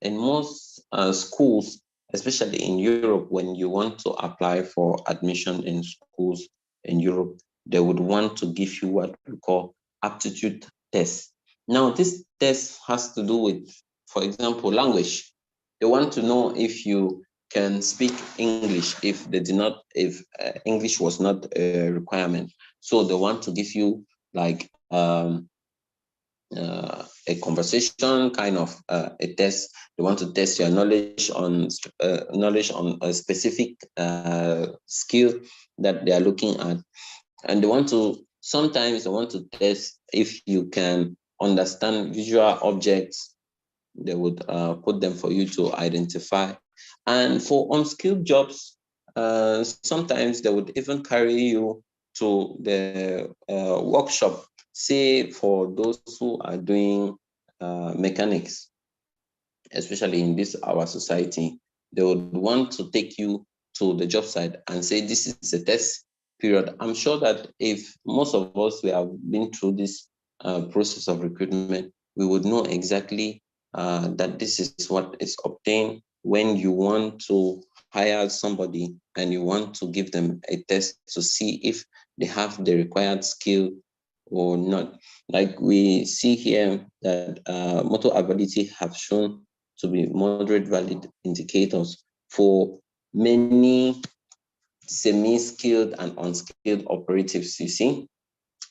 in most schools, especially in Europe, when you want to apply for admission in schools in Europe, they would want to give you what we call aptitude test. Now, this test has to do with, for example, language. They want to know if you can speak English, if they did not, if English was not a requirement. So they want to give you like a conversation, kind of a test. They want to test your knowledge on a specific skill that they are looking at, and sometimes they want to test if you can understand visual objects. They would put them for you to identify. And for unskilled jobs, sometimes they would even carry you to the workshop. Say for those who are doing mechanics, especially in this our society, they would want to take you to the job site and say this is a test period. I'm sure that if most of us we have been through this process of recruitment, we would know exactly that this is what is obtained when you want to hire somebody and you want to give them a test to see if they have the required skill or not. Like we see here that motor ability have shown to be moderate valid indicators for many semi-skilled and unskilled operatives, you see.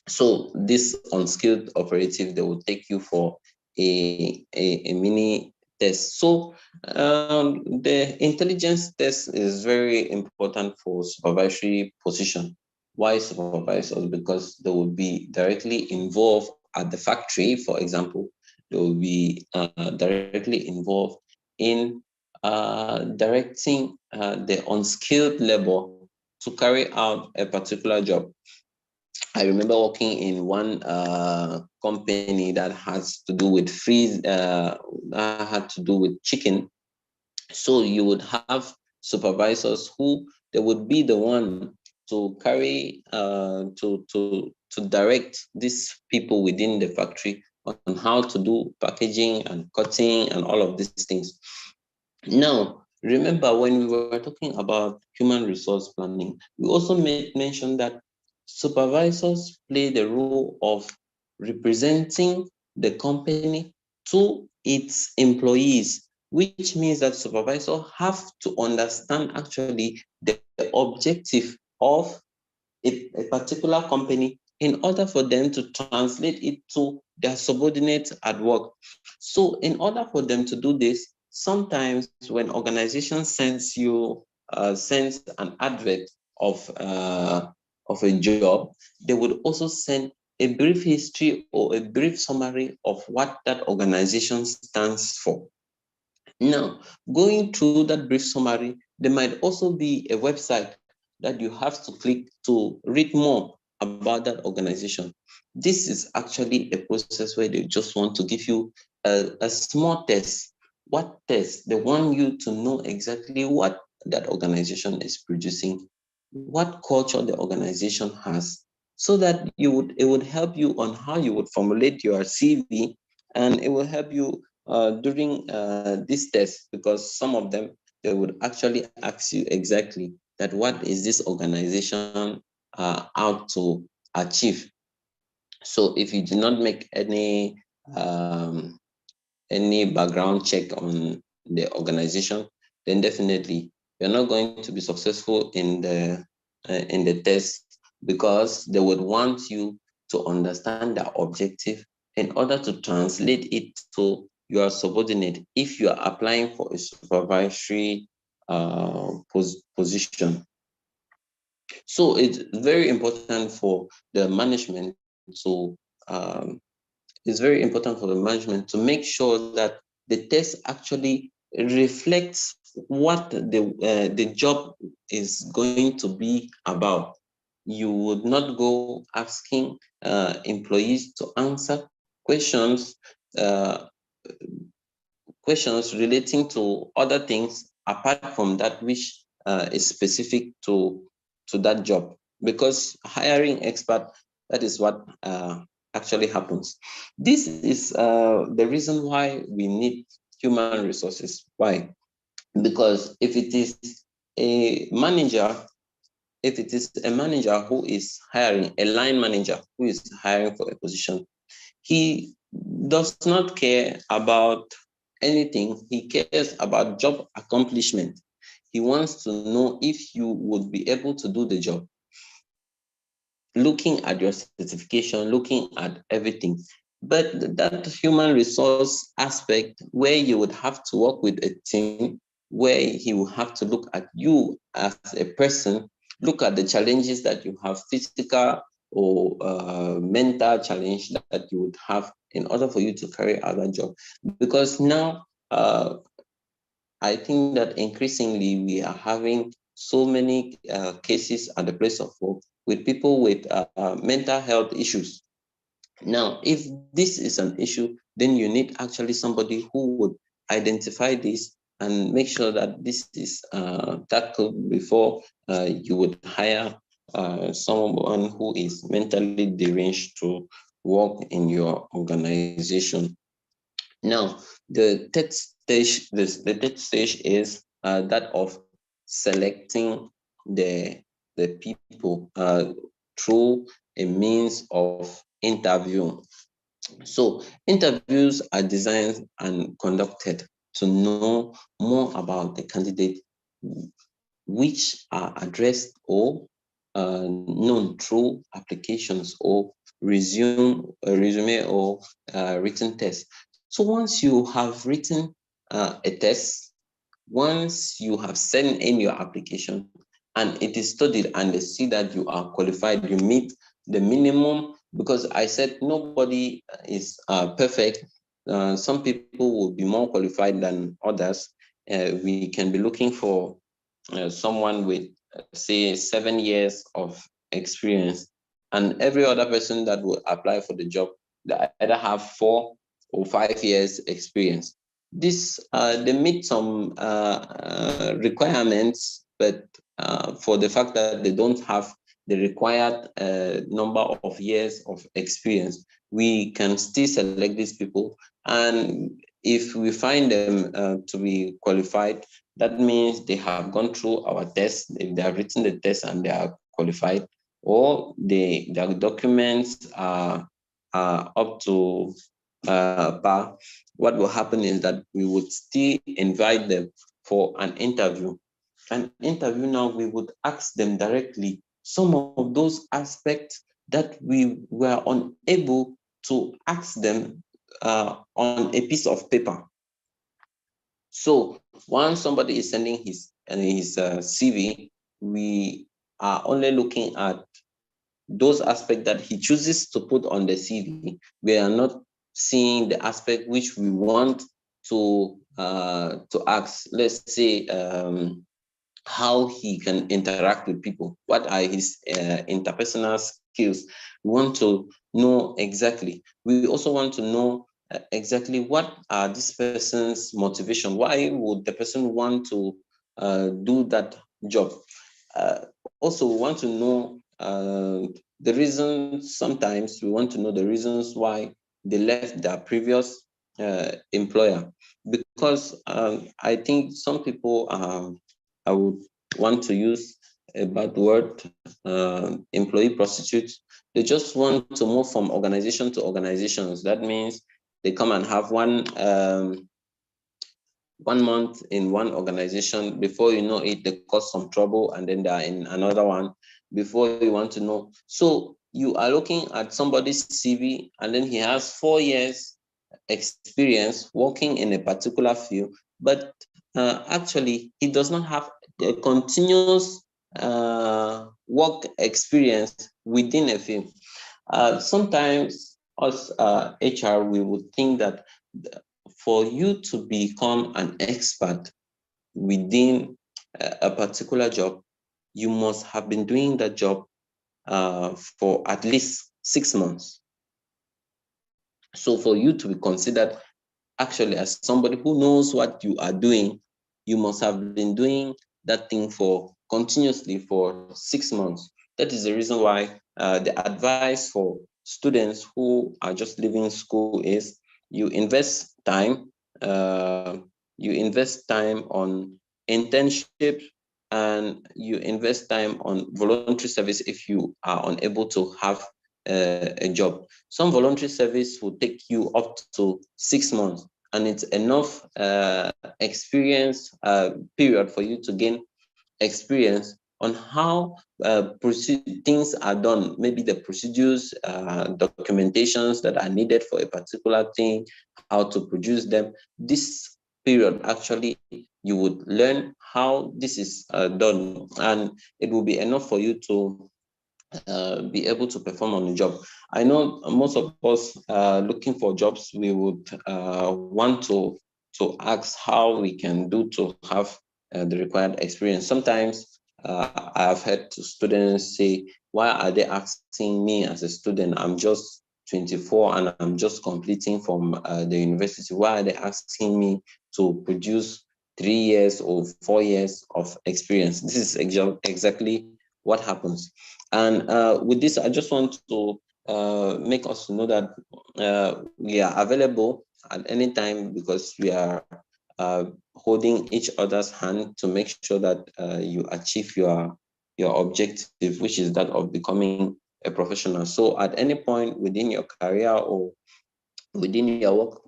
So this unskilled operative, they will take you for a mini test. So the intelligence test is very important for supervisory position. Why supervisors? Because they will be directly involved at the factory, for example, they will be directly involved in directing the unskilled labor to carry out a particular job. I remember working in one company that has to do with that had to do with chicken. So you would have supervisors who they would be the one to carry to direct these people within the factory on how to do packaging and cutting and all of these things. Now, remember when we were talking about human resource planning, we also made mention that supervisors play the role of representing the company to its employees, which means that supervisors have to understand actually the objective of a particular company in order for them to translate it to their subordinates at work. So in order for them to do this, sometimes when organization sends an advert of a job, they would also send a brief history or a brief summary of what that organization stands for. Now, going through that brief summary, there might also be a website that you have to click to read more about that organization. This is actually a process where they just want to give you a small test. What test? They want you to know exactly what that organization is producing, what culture the organization has, so that it would help you on how you would formulate your CV, and it will help you during this test, because some of them, they would actually ask you exactly that what is this organization out to achieve. So if you do not make any background check on the organization, then definitely you're not going to be successful in the test, because they would want you to understand the objective in order to translate it to your subordinate if you are applying for a supervisory position. So it's very important for the management to make sure that the test actually reflects what the job is going to be about. You would not go asking employees to answer questions uh, questions relating to other things apart from that which is specific to that job, because hiring expert, that is what actually happens. This is the reason why we need human resources. Why? Because if it is a manager who is hiring, a line manager who is hiring for a position, he does not care about anything. He cares about job accomplishment. He wants to know if you would be able to do the job, looking at your certification, looking at everything. But that human resource aspect, where you would have to work with a team, where he will have to look at you as a person, look at the challenges that you have, physical or mental challenge that you would have in order for you to carry out that job. Because now, I think that increasingly we are having so many cases at the place of work with people with mental health issues. Now, if this is an issue, then you need actually somebody who would identify this and make sure that this is tackled before you would hire someone who is mentally deranged to work in your organization. Now, the third stage is that of selecting the people through a means of interview. So interviews are designed and conducted to know more about the candidate, which are addressed or known through applications or resume or written test. So once you have written a test, once you have sent in your application and it is studied and they see that you are qualified, you meet the minimum because I said nobody is perfect. Some people will be more qualified than others. We can be looking for someone with, say, 7 years of experience, and every other person that will apply for the job, they either have 4 or 5 years experience. This they meet some requirements, but for the fact that they don't have the required number of years of experience, we can still select these people. And if we find them to be qualified, that means they have gone through our test. If they have written the test and they are qualified, or their documents are up to par, what will happen is that we would still invite them for an interview. An interview now, we would ask them directly some of those aspects that we were unable to ask them on a piece of paper. So once somebody is sending his CV, we are only looking at those aspects that he chooses to put on the CV. We are not seeing the aspect which we want to ask. Let's say how he can interact with people. What are his interpersonal skills? We want to know exactly. We also want to know exactly what are this person's motivation. Why would the person want to do that job? Also, we want to know the reasons. Sometimes we want to know the reasons why they left their previous employer, because I think some people, I would want to use a bad word, employee prostitutes. They just want to move from organization to organizations. That means they come and have 1 month in one organization. Before you know it, they cause some trouble, and then they are in another one before you want to know. So you are looking at somebody's CV, and then he has 4 years experience working in a particular field, but actually he does not have a continuous work experience within a field. Sometimes us HR, we would think that for you to become an expert within a particular job, you must have been doing that job for at least 6 months. So for you to be considered actually as somebody who knows what you are doing, you must have been doing that thing for continuously for 6 months. That is the reason why the advice for students who are just leaving school is you invest time, on internship, and you invest time on voluntary service if you are unable to have a job. Some voluntary service will take you up to 6 months, and it's enough experience period for you to gain experience on how things are done, maybe the procedures, documentations that are needed for a particular thing, how to produce them. This period, actually, you would learn how this is done, and it will be enough for you to be able to perform on the job. I know most of us looking for jobs, we would want to ask how we can do to have the required experience. Sometimes I have heard students say, why are they asking me as a student? I'm just 24 and I'm just completing from the university. Why are they asking me to produce 3 years or 4 years of experience? This is exactly what happens. And with this, I just want to make us know that we are available at any time, because we are holding each other's hand to make sure that you achieve your objective, which is that of becoming a professional. So at any point within your career or within your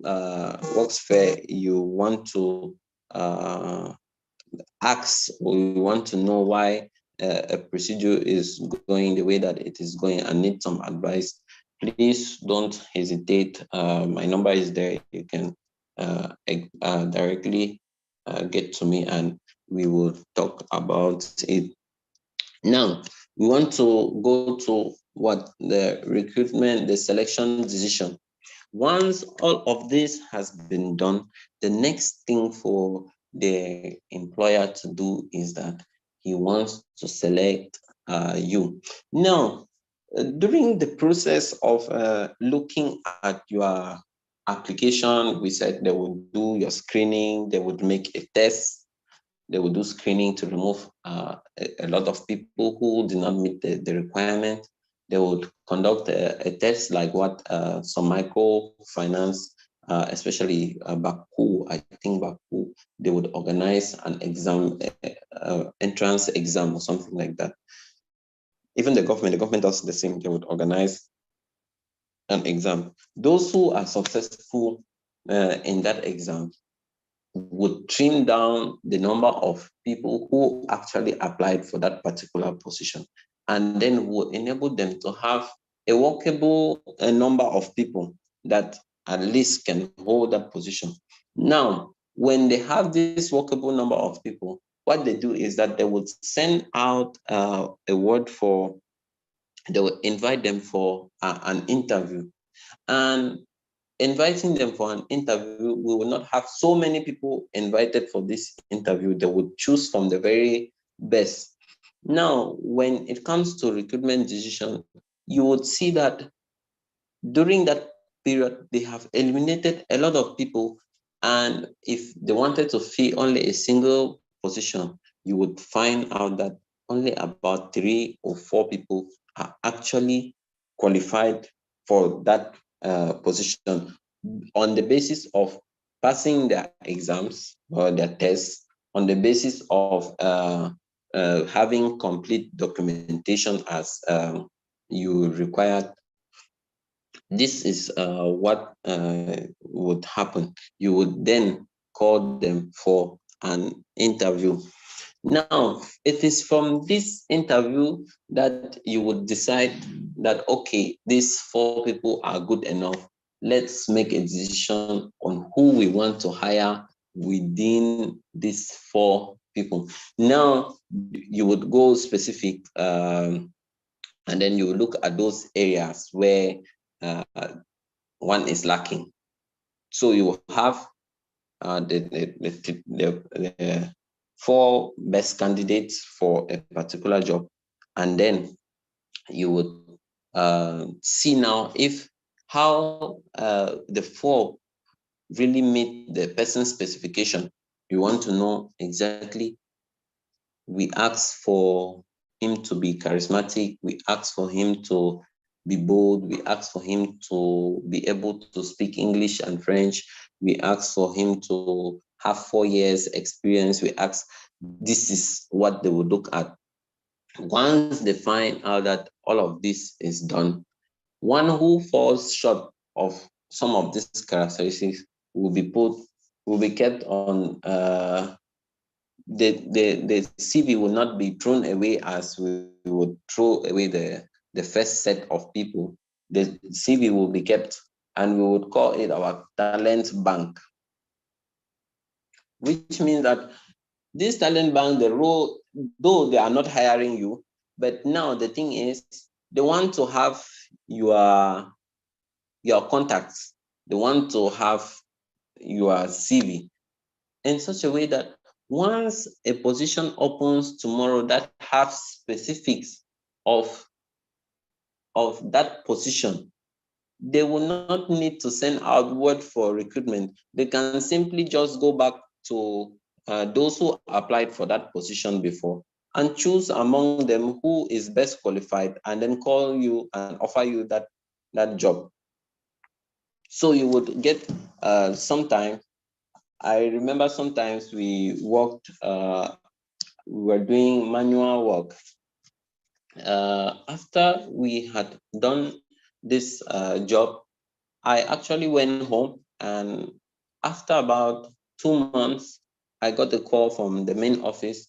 work sphere, you want to ask, or you want to know why a procedure is going the way that it is going and need some advice, please don't hesitate. My number is there. You can directly get to me and we will talk about it. Now, we want to go to what the recruitment, the selection decision. Once all of this has been done, the next thing for the employer to do is that he wants to select you. Now, during the process of looking at your application, we said they would do your screening, they would make a test, they would do screening to remove a lot of people who did not meet the requirement. They would conduct a test like what some microfinance, especially Baku, I think Baku, they would organize an exam, entrance exam or something like that. Even the government does the same. They would organize an exam. Those who are successful in that exam would trim down the number of people who actually applied for that particular position, and then would enable them to have a workable number of people that at least can hold that position. Now, when they have this workable number of people, what they do is that they would send out a word for, they would invite them for an interview. And inviting them for an interview, we will not have so many people invited for this interview. They would choose from the very best. Now, when it comes to recruitment decision, you would see that during that period, they have eliminated a lot of people. And if they wanted to fill only a single position, you would find out that only about 3 or 4 people are actually qualified for that position on the basis of passing their exams or their tests, on the basis of having complete documentation as you required. This is what would happen. You would then call them for an interview. Now, it is from this interview that you would decide that, okay, these 4 people are good enough. Let's make a decision on who we want to hire within these 4 people. Now, you would go specific, and then you look at those areas where uh, one is lacking. So you will have the 4 best candidates for a particular job, and then you would see now if how the 4 really meet the person's specification. You want to know exactly. We ask for him to be charismatic. We ask for him to be bold. We ask for him to be able to speak English and French. We ask for him to have 4 years experience. We ask, this is what they would look at. Once they find out that all of this is done, one who falls short of some of these characteristics will be kept on the CV will not be thrown away as we would throw away the first set of people. The CV will be kept, and we would call it our talent bank, which means that this talent bank, the role, though they are not hiring you, but now the thing is they want to have your contacts. They want to have your CV in such a way that once a position opens tomorrow that has specifics of that position, they will not need to send out word for recruitment. They can simply just go back to those who applied for that position before and choose among them who is best qualified, and then call you and offer you that job. So you would get sometimes, I remember sometimes we worked, we were doing manual work. After we had done this job, I actually went home, and after about 2 months, I got a call from the main office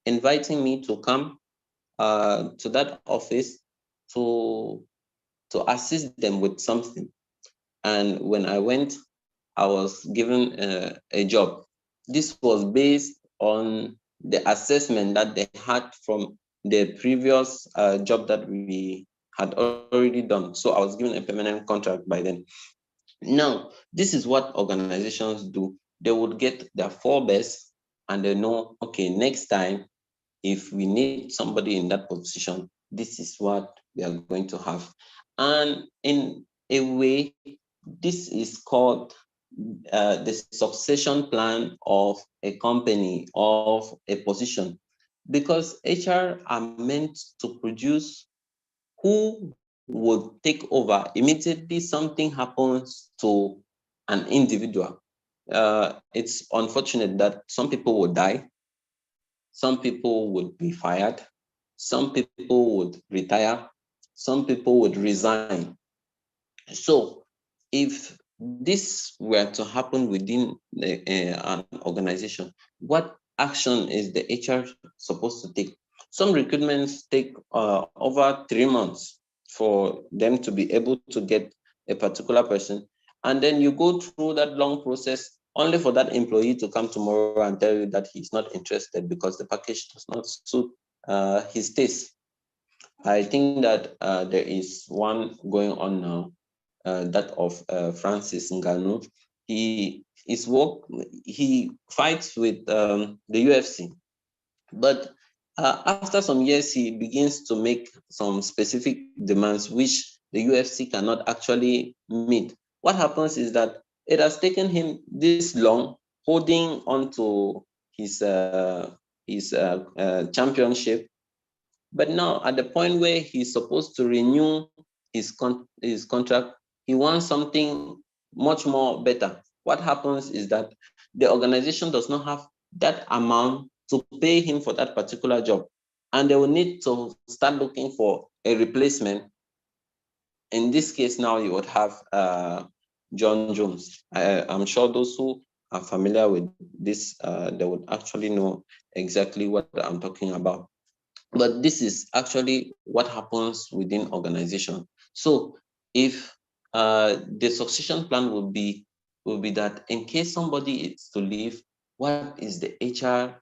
inviting me to come to that office to assist them with something. And when I went, I was given a job. This was based on the assessment that they had from the previous job that we had already done. So I was given a permanent contract by then. Now, this is what organizations do. They would get their four best and they know, okay, next time, if we need somebody in that position, this is what we are going to have. And in a way, this is called the succession plan of a company, of a position, because HR are meant to produce who would take over immediately something happens to an individual. It's unfortunate that some people would die, some people would be fired, some people would retire, some people would resign. So, if this were to happen within an organization, what action is the HR supposed to take? Some recruitments take over 3 months for them to be able to get a particular person. And then you go through that long process only for that employee to come tomorrow and tell you that he's not interested because the package does not suit his taste. I think that there is one going on now, that of Francis Ngannou. He fights with the UFC, but after some years, he begins to make some specific demands which the UFC cannot actually meet. What happens is that it has taken him this long holding on to his championship, but now at the point where he's supposed to renew his contract, he wants something much more better. What happens is that the organization does not have that amount to pay him for that particular job, and they will need to start looking for a replacement. In this case, now you would have John Jones. I'm sure those who are familiar with this, they would actually know exactly what I'm talking about. But this is actually what happens within organization. So if the succession plan will be that in case somebody is to leave, what is the HR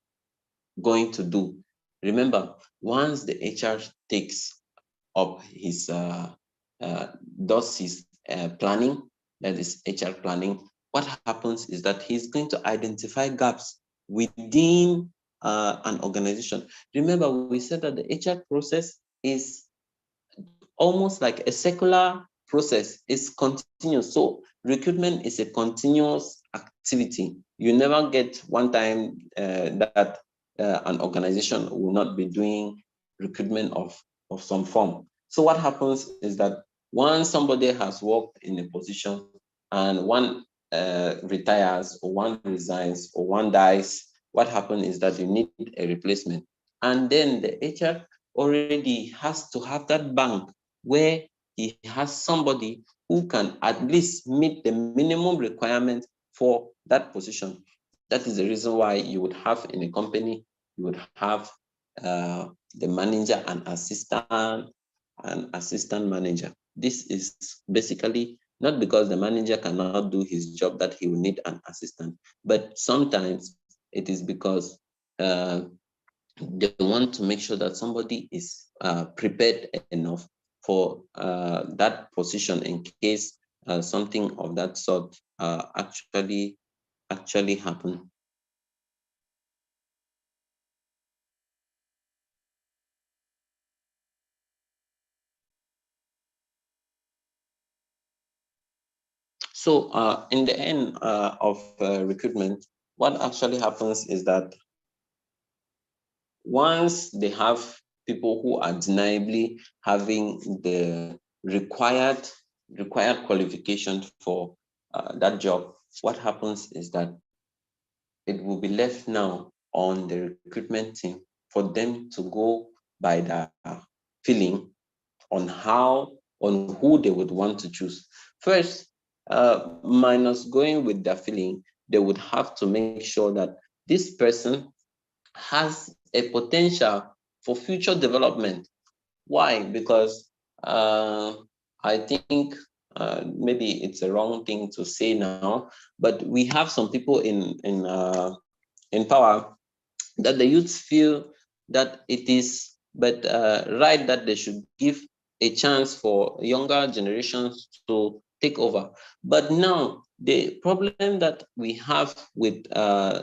going to do? Remember, once the HR takes up his does his planning, that is HR planning, what happens is that he's going to identify gaps within an organization. Remember, we said that the HR process is almost like a secular process. It's continuous. So recruitment is a continuous activity. You never get one time that an organization will not be doing recruitment of some form. So what happens is that once somebody has worked in a position and one retires or one resigns or one dies, what happens is that you need a replacement. And then the HR already has to have that bank where he has somebody who can at least meet the minimum requirement for that position. That is the reason why you would have in a company, you would have the manager and assistant manager. This is basically not because the manager cannot do his job that he will need an assistant, but sometimes it is because they want to make sure that somebody is prepared enough for that position in case something of that sort actually happen. So in the end of recruitment, what actually happens is that once they have people who are deniably having the required qualification for that job, what happens is that it will be left now on the recruitment team for them to go by their feeling on who they would want to choose. First, minus going with their feeling, they would have to make sure that this person has a potential for future development. Why? Because I think maybe it's a wrong thing to say now, but we have some people in power that the youths feel that it is but right that they should give a chance for younger generations to take over. But now the problem that we have with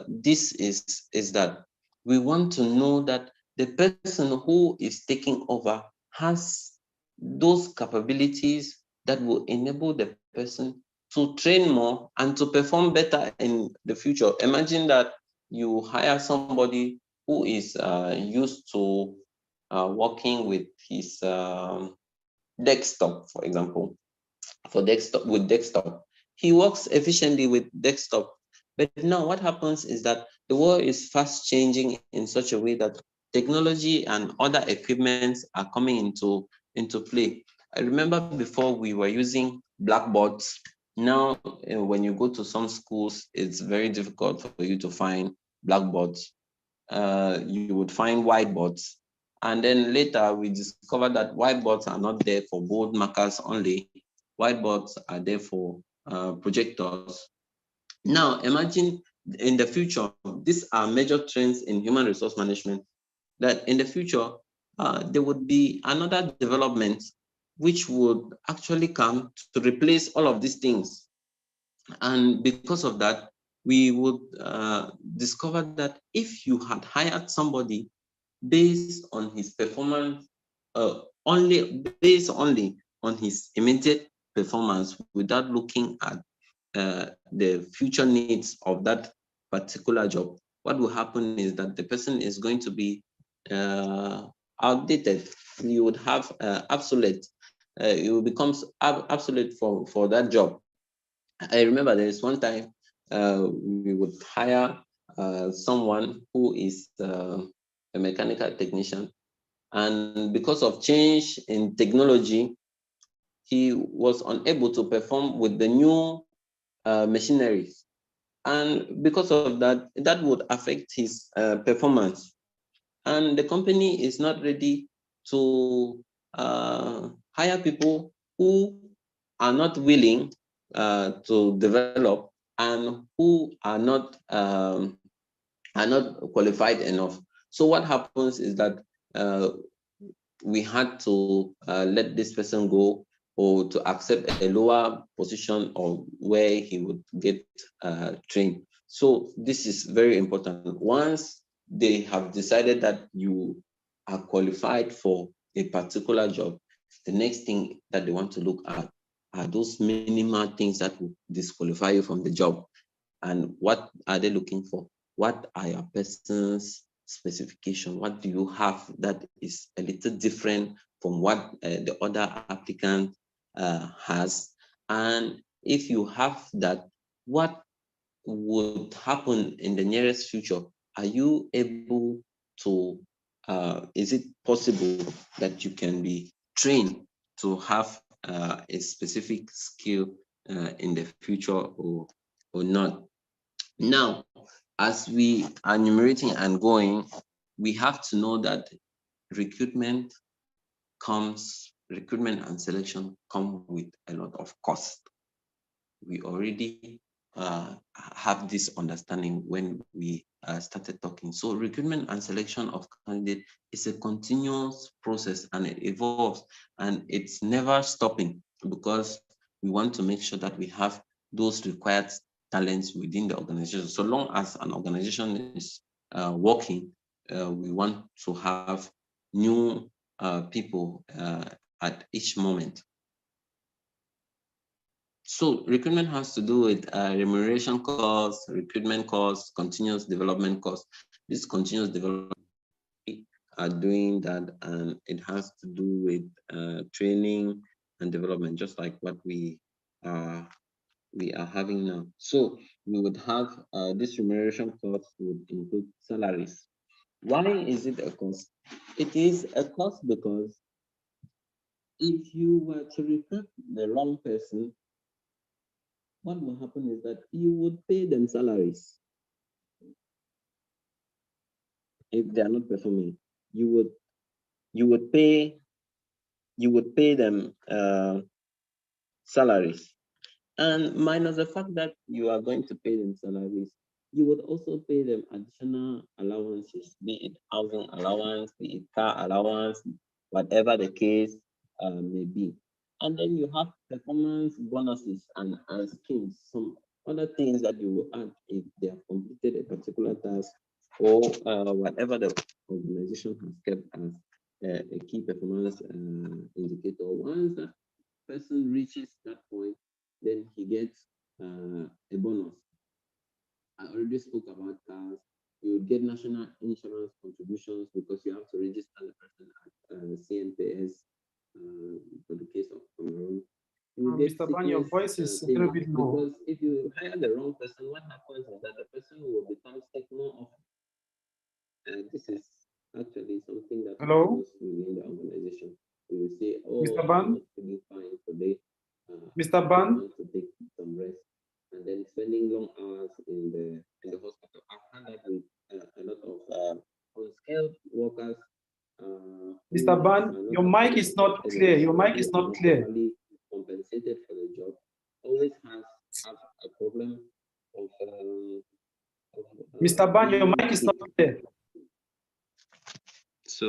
this is that we want to know that the person who is taking over has those capabilities that will enable the person to train more and to perform better in the future. Imagine that you hire somebody who is used to working with his desktop, for example, for desktop with desktop. He works efficiently with desktop. But now what happens is that the world is fast changing in such a way that technology and other equipments are coming into play. I remember before we were using blackboards. Now, when you go to some schools, it's very difficult for you to find blackboards. You would find whiteboards. And then later we discovered that whiteboards are not there for bold markers only. Whiteboards are there for projectors. Now, imagine in the future, these are major trends in human resource management, that in the future, there would be another development which would actually come to replace all of these things. And because of that, we would discover that if you had hired somebody based on his performance, only on his immediate performance without looking at the future needs of that particular job, what will happen is that the person is going to be outdated. You would have obsolete. It will become obsolete for that job. I remember there is one time we would hire someone who is a mechanical technician, and because of change in technology, he was unable to perform with the new machineries, and because of that, that would affect his performance. And the company is not ready to hire people who are not willing to develop and who are not qualified enough. So what happens is that we had to let this person go, or to accept a lower position of where he would get trained. So this is very important. Once they have decided that you are qualified for a particular job, the next thing that they want to look at are those minimal things that will disqualify you from the job. And what are they looking for? What are your person's specification? What do you have that is a little different from what the other applicant has? And if you have that, what would happen in the nearest future? Are you able to, is it possible that you can be trained to have a specific skill in the future, or not? Now, as we are enumerating and going, we have to know that recruitment recruitment and selection come with a lot of cost. We already have this understanding when we started talking. So recruitment and selection of candidate is a continuous process, and it evolves, and it's never stopping, because we want to make sure that we have those required talents within the organization. So long as an organization is working, we want to have new people at each moment. So recruitment has to do with remuneration costs, recruitment costs, continuous development costs. This continuous development are doing that, and it has to do with training and development, just like what uh, we are having now. So we would have this remuneration cost would include salaries. Why is it a cost? It is a cost because if you were to recruit the wrong person, what will happen is that you would pay them salaries. If they are not performing, you would you would pay them salaries. And minus the fact that you are going to pay them salaries, you would also pay them additional allowances, be it housing allowance, be it car allowance, whatever the case. may be. And then you have performance bonuses and schemes, some other things that you will add if they have completed a particular task or whatever the organization has kept as a key performance indicator. Once that person reaches that point, then he gets a bonus. I already spoke about cars. You would get national insurance contributions because you have to register the person at CNPS for the case of Cameroon. You get
Mr. Ban, your voice is a little bit low.
because if you hire the wrong person, what happens is that the person will become sick more often. This is actually something that
Hello?
happens within the organization. You will say, "Oh,
Mr.
I'm
Ban?
not feeling fine today.
Mr.
I
Ban?
want to take some rest," and then spending long hours in the hospital. I've had that with a lot of unskilled workers.
Mr. Ban, your mic is not clear. Your mic is not clear.
Compensated for the job always have a problem of
Mr. Ban, your mic is not clear.
So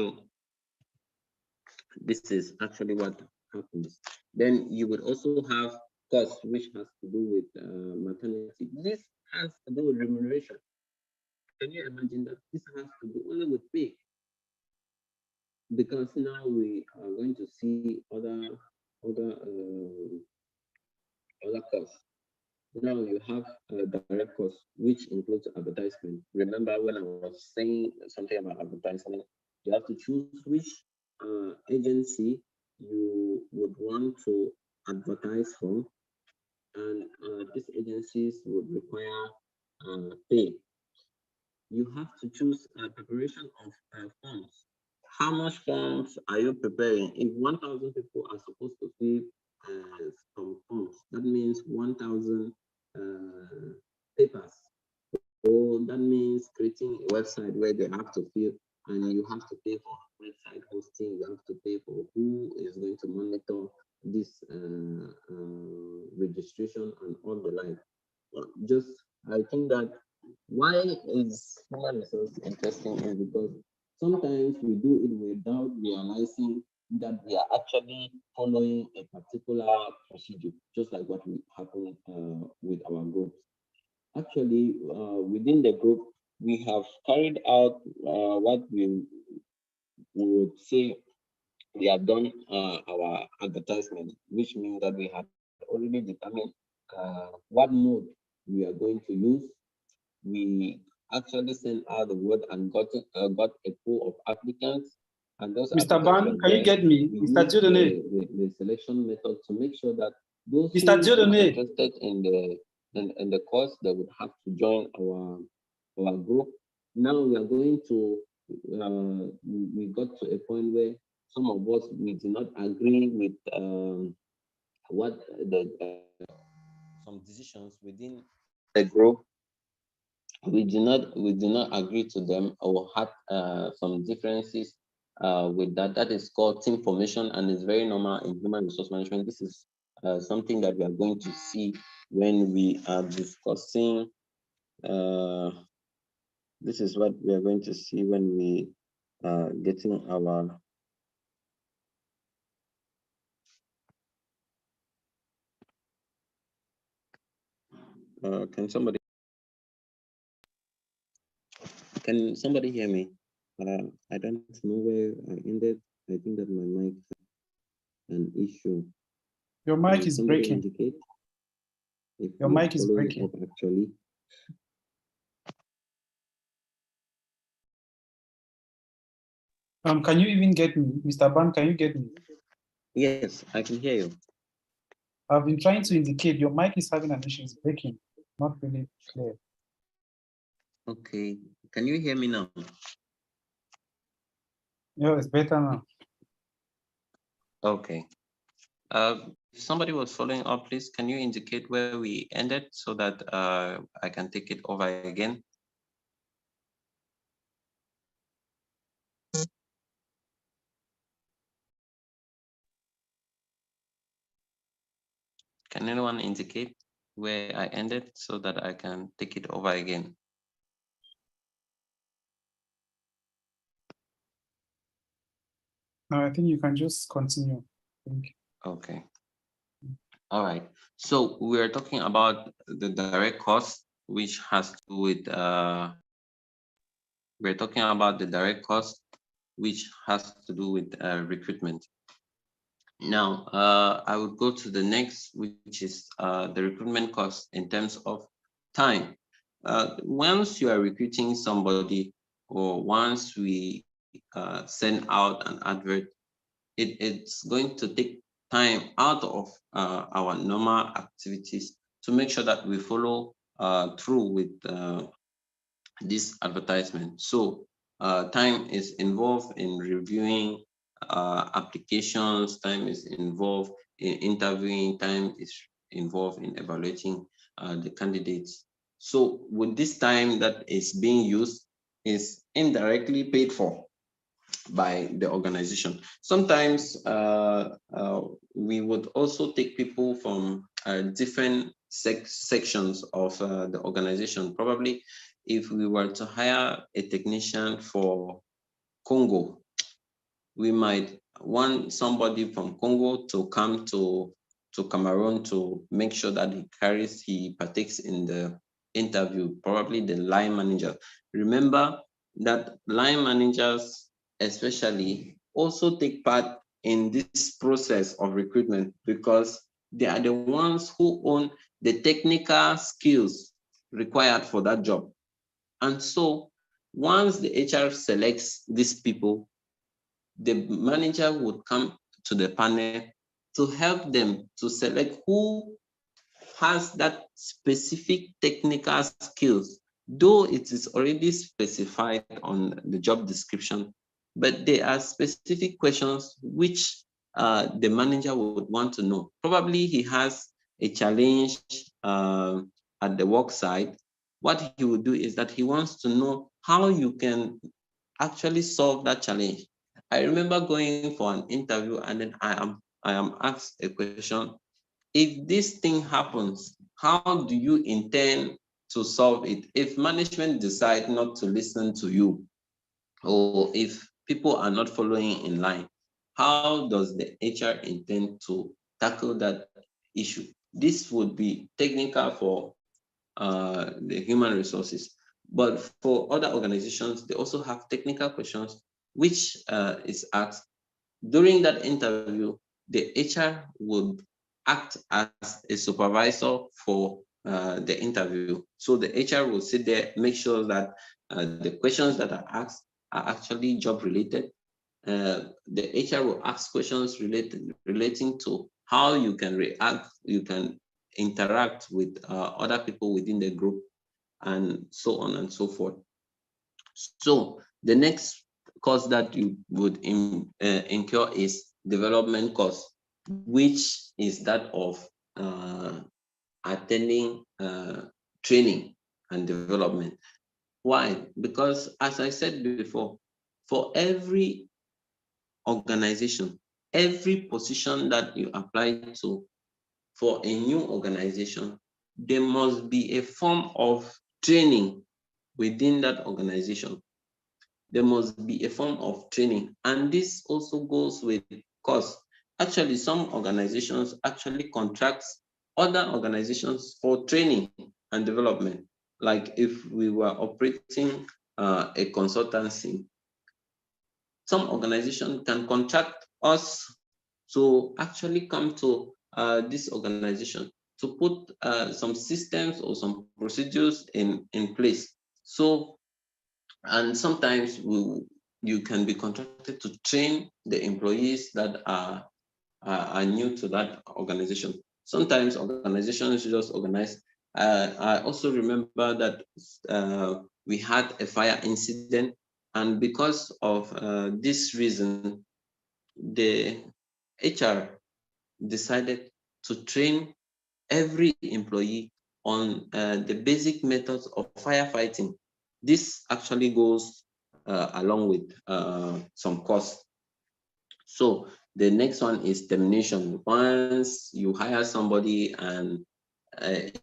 this is actually what happens. Then you would also have costs which has to do with maternity. This has to do with remuneration. Can you imagine that? This has to do only with pay. Because now we are going to see other costs. Now you have direct costs, which includes advertisement. Remember when I was saying something about advertisement, you have to choose which agency you would want to advertise from, and these agencies would require pay. You have to choose preparation of forms. How much forms are you preparing? If 1,000 people are supposed to fill some forms, that means 1,000 papers. So that means creating a website where they have to fill, and you have to pay for website hosting. You have to pay for who is going to monitor this registration and all the like. Just I think that why is human resource interesting is because sometimes we do it without realizing that we are actually following a particular procedure, just like what happened with our groups. Actually, within the group, we have carried out what we would say we have done our advertisement, which means that we have already determined what mode we are going to use. We actually sent out the word and got a pool of applicants, and those
Mr. Ban, can you get me? Mr. Dieudonné.
The selection method to make sure that those
Mr.
who
Dieudonné.
are interested in the course, they would have to join our group. Now we are going to we got to a point where some of us we do not agree with what the some decisions within the group. We do not agree to them or had some differences with that. That is called team formation, and it's very normal in human resource management. This is something that we are going to see when we are discussing. This is what we are going to see when we are getting our can somebody hear me? I don't know where I ended. I think that my mic had an issue.
Your mic is breaking.
Indicate if
your mic is breaking.
Up, actually.
Can you even get me? Mr. Ban, can you get me?
Yes, I can hear you.
I've been trying to indicate your mic is having an issue. It's breaking. Not really clear.
Okay. Can you hear me now?
Yeah, it's better now.
Okay. If somebody was following up, please, can you indicate where we ended so that I can take it over again? Can anyone indicate where I ended so that I can take it over again?
No, I think you can just continue. Thank you.
Okay. All right. So we're talking about the direct cost, which has to do with we're talking about the direct cost, which has to do with recruitment. Now, I would go to the next, which is the recruitment cost in terms of time. Once you are recruiting somebody, or once we send out an advert, it's going to take time out of our normal activities to make sure that we follow through with this advertisement. So time is involved in reviewing applications, time is involved in interviewing, time is involved in evaluating the candidates. So with this time that is being used is indirectly paid for by the organization. Sometimes we would also take people from different sections of the organization. Probably if we were to hire a technician for Congo, we might want somebody from Congo to come to Cameroon to make sure that he partakes in the interview, probably the line manager. Remember that line managers especially also take part in this process of recruitment because they are the ones who own the technical skills required for that job. And so once the HR selects these people, the manager would come to the panel to help them to select who has that specific technical skills, though it is already specified on the job description, but there are specific questions which the manager would want to know. Probably he has a challenge at the work site. What he would do is that he wants to know how you can actually solve that challenge. I remember going for an interview and then I am asked a question. If this thing happens, how do you intend to solve it? If management decide not to listen to you, or if people are not following in line, how does the HR intend to tackle that issue? This would be technical for the human resources. But for other organizations, they also have technical questions, which is asked. During that interview, the HR would act as a supervisor for the interview. So the HR will sit there, make sure that the questions that are asked are actually job related. The HR will ask questions relating to how you can react, you can interact with other people within the group, and so on and so forth. So the next cost that you would incur is development cost, which is that of attending training and development. Why? Because as I said before, for every organization, every position that you apply to for a new organization, there must be a form of training within that organization. There must be a form of training. And this also goes with cost. Actually, some organizations actually contract other organizations for training and development. Like if we were operating a consultancy, some organization can contract us to actually come to this organization to put some systems or some procedures in place. So, and sometimes you can be contracted to train the employees that are new to that organization. Sometimes organizations just organize. I also remember that we had a fire incident, and because of this reason, the HR decided to train every employee on the basic methods of firefighting. This actually goes along with some costs. So the next one is termination. Once you hire somebody and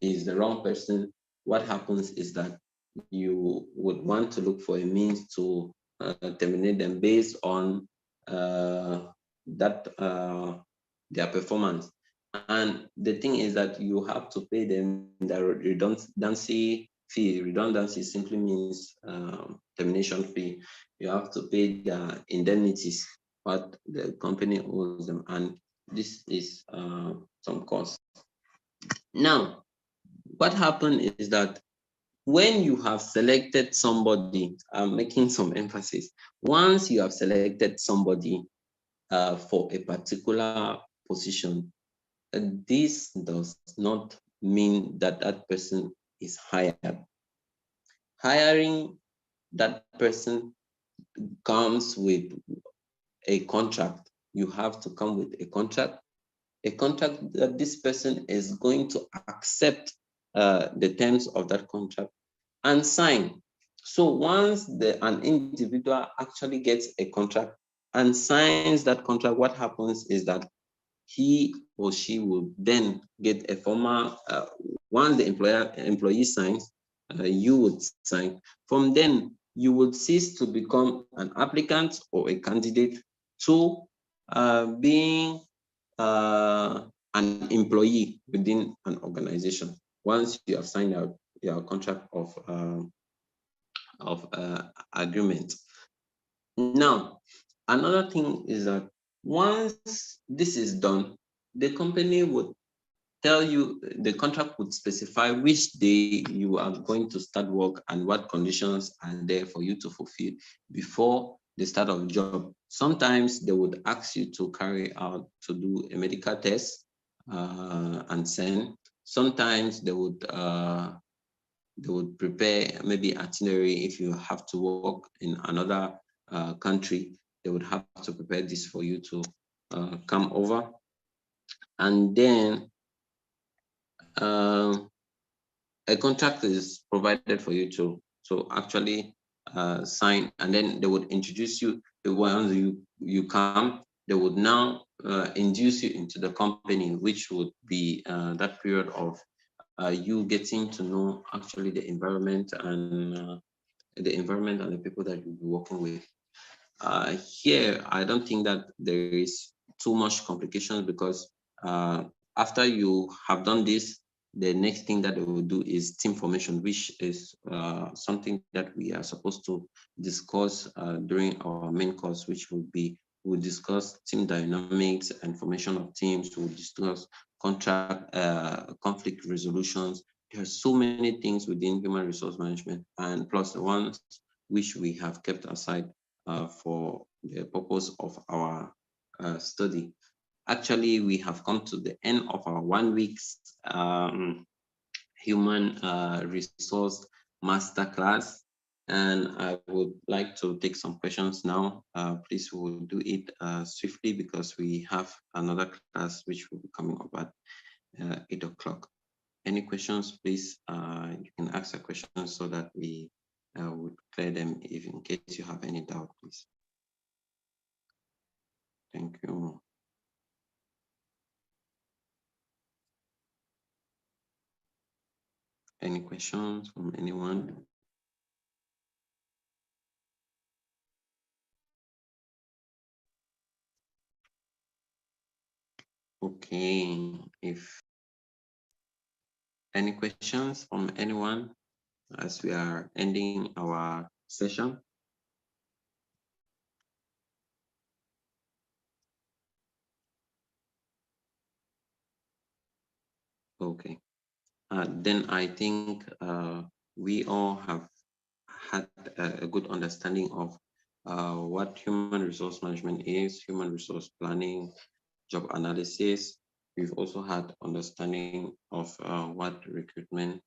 is the wrong person, what happens is that you would want to look for a means to terminate them based on that their performance. And the thing is that you have to pay them the redundancy fee. Redundancy simply means termination fee. You have to pay the indemnities, what the company owes them, and this is some cost. Now, what happened is that when you have selected somebody, I'm making some emphasis. Once you have selected somebody for a particular position, this does not mean that that person is hired. Hiring that person comes with a contract. You have to come with a contract that this person is going to accept the terms of that contract and sign. So once an individual actually gets a contract and signs that contract, what happens is that he or she will then get a formal, once the employee signs, you would sign. From then, you would cease to become an applicant or a candidate to being an employee within an organization once you have signed out your contract of agreement. Now, another thing is that once this is done, the company would tell you, the contract would specify which day you are going to start work and what conditions are there for you to fulfill before the start of the job. Sometimes they would ask you to carry out to do a medical test and send. Sometimes they would prepare maybe itinerary if you have to work in another country. They would have to prepare this for you to come over, and then um, a contract is provided for you to actually sign, and then they would introduce you. The ones you come, they would now induce you into the company, which would be that period of you getting to know actually the environment and the people that you'll be working with. Here, I don't think that there is too much complications because after you have done this, the next thing that they will do is team formation, which is something that we are supposed to discuss during our main course, which will be we'll discuss team dynamics and formation of teams. We'll discuss contract conflict resolutions. There are so many things within human resource management, and plus the ones which we have kept aside for the purpose of our study. Actually, we have come to the end of our 1 week's human resource masterclass, and I would like to take some questions now. Please, we'll do it swiftly because we have another class which will be coming up at 8 o'clock. Any questions, please? You can ask a question so that we would clear them if in case you have any doubt, please. Thank you. Any questions from anyone? Okay, if any questions from anyone as we are ending our session? Okay, then I think we all have had a good understanding of what human resource management is, human resource planning, job analysis. We've also had understanding of what recruitment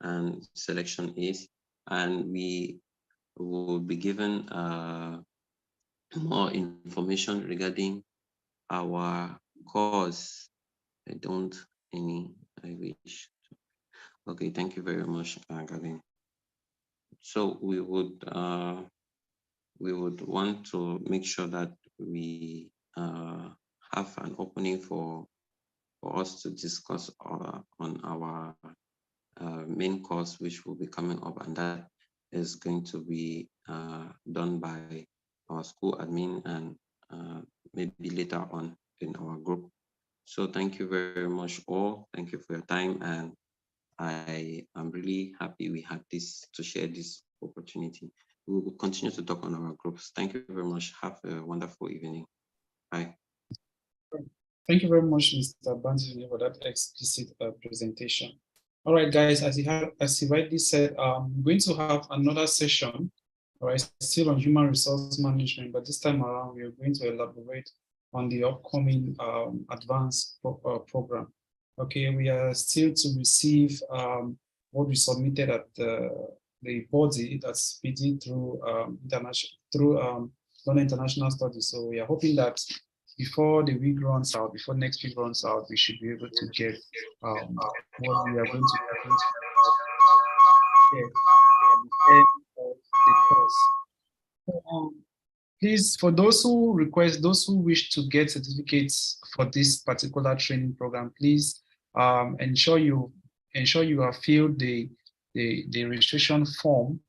and selection is, and we will be given more information regarding our course. I don't any, I wish. Okay, thank you very much, Gavin. So we would want to make sure that we have an opening for us to discuss on our main course, which will be coming up, and that is going to be done by our school admin and maybe later on in our group. So thank you very much all. Thank you for your time. And I am really happy we had this to share this opportunity. We will continue to talk on our groups. Thank you very much. Have a wonderful evening. Bye.
Thank you very much, Mr. Banzi, for that explicit presentation. All right, guys, as you rightly said, we're going to have another session, all right, still on human resource management, but this time around, we are going to elaborate on the upcoming advanced program. Okay, we are still to receive what we submitted at the body that's PD through London International Studies. So we are hoping that before the week runs out, before next week runs out, we should be able to get what we are going to get at the end of the course. So, please, for those who request, those who wish to get certificates for this particular training program, please ensure you have filled the registration form,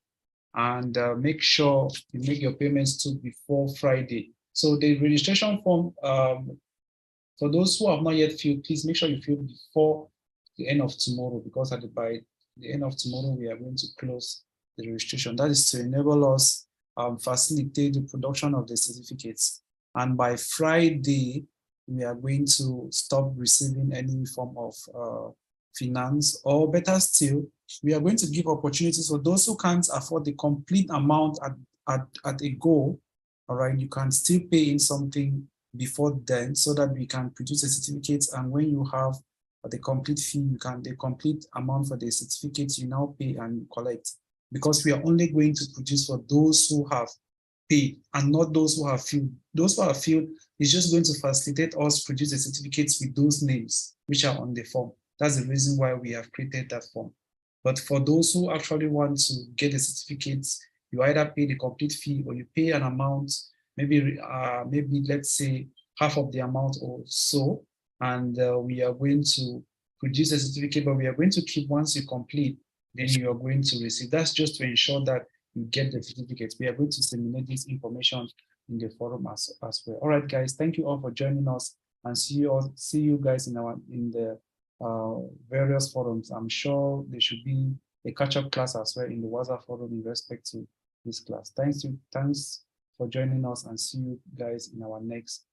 and make sure you make your payments too before Friday. So the registration form, for those who have not yet filled, please make sure you fill before the end of tomorrow, because by the end of tomorrow, we are going to close the registration. That is to enable us facilitate the production of the certificates. And by Friday, we are going to stop receiving any form of finance, or better still, we are going to give opportunities for those who can't afford the complete amount at a go. All right, you can still pay in something before then, so that we can produce a certificate. And when you have the complete fee, the complete amount for the certificate, you now pay and collect, because we are only going to produce for those who have paid and not those who have filled. Those who have filled is just going to facilitate us produce the certificates with those names which are on the form. That's the reason why we have created that form. But for those who actually want to get the certificates, you either pay the complete fee, or you pay an amount, maybe let's say half of the amount or so, and we are going to produce a certificate, but we are going to keep, once you complete, then you are going to receive. That's just to ensure that you get the certificate. We are going to disseminate this information in the forum as well. All right, guys, thank you all for joining us, and see you guys in the various forums. I'm sure there should be a catch-up class as well in the WhatsApp forum in respect to this class. Thanks for joining us, and see you guys in our next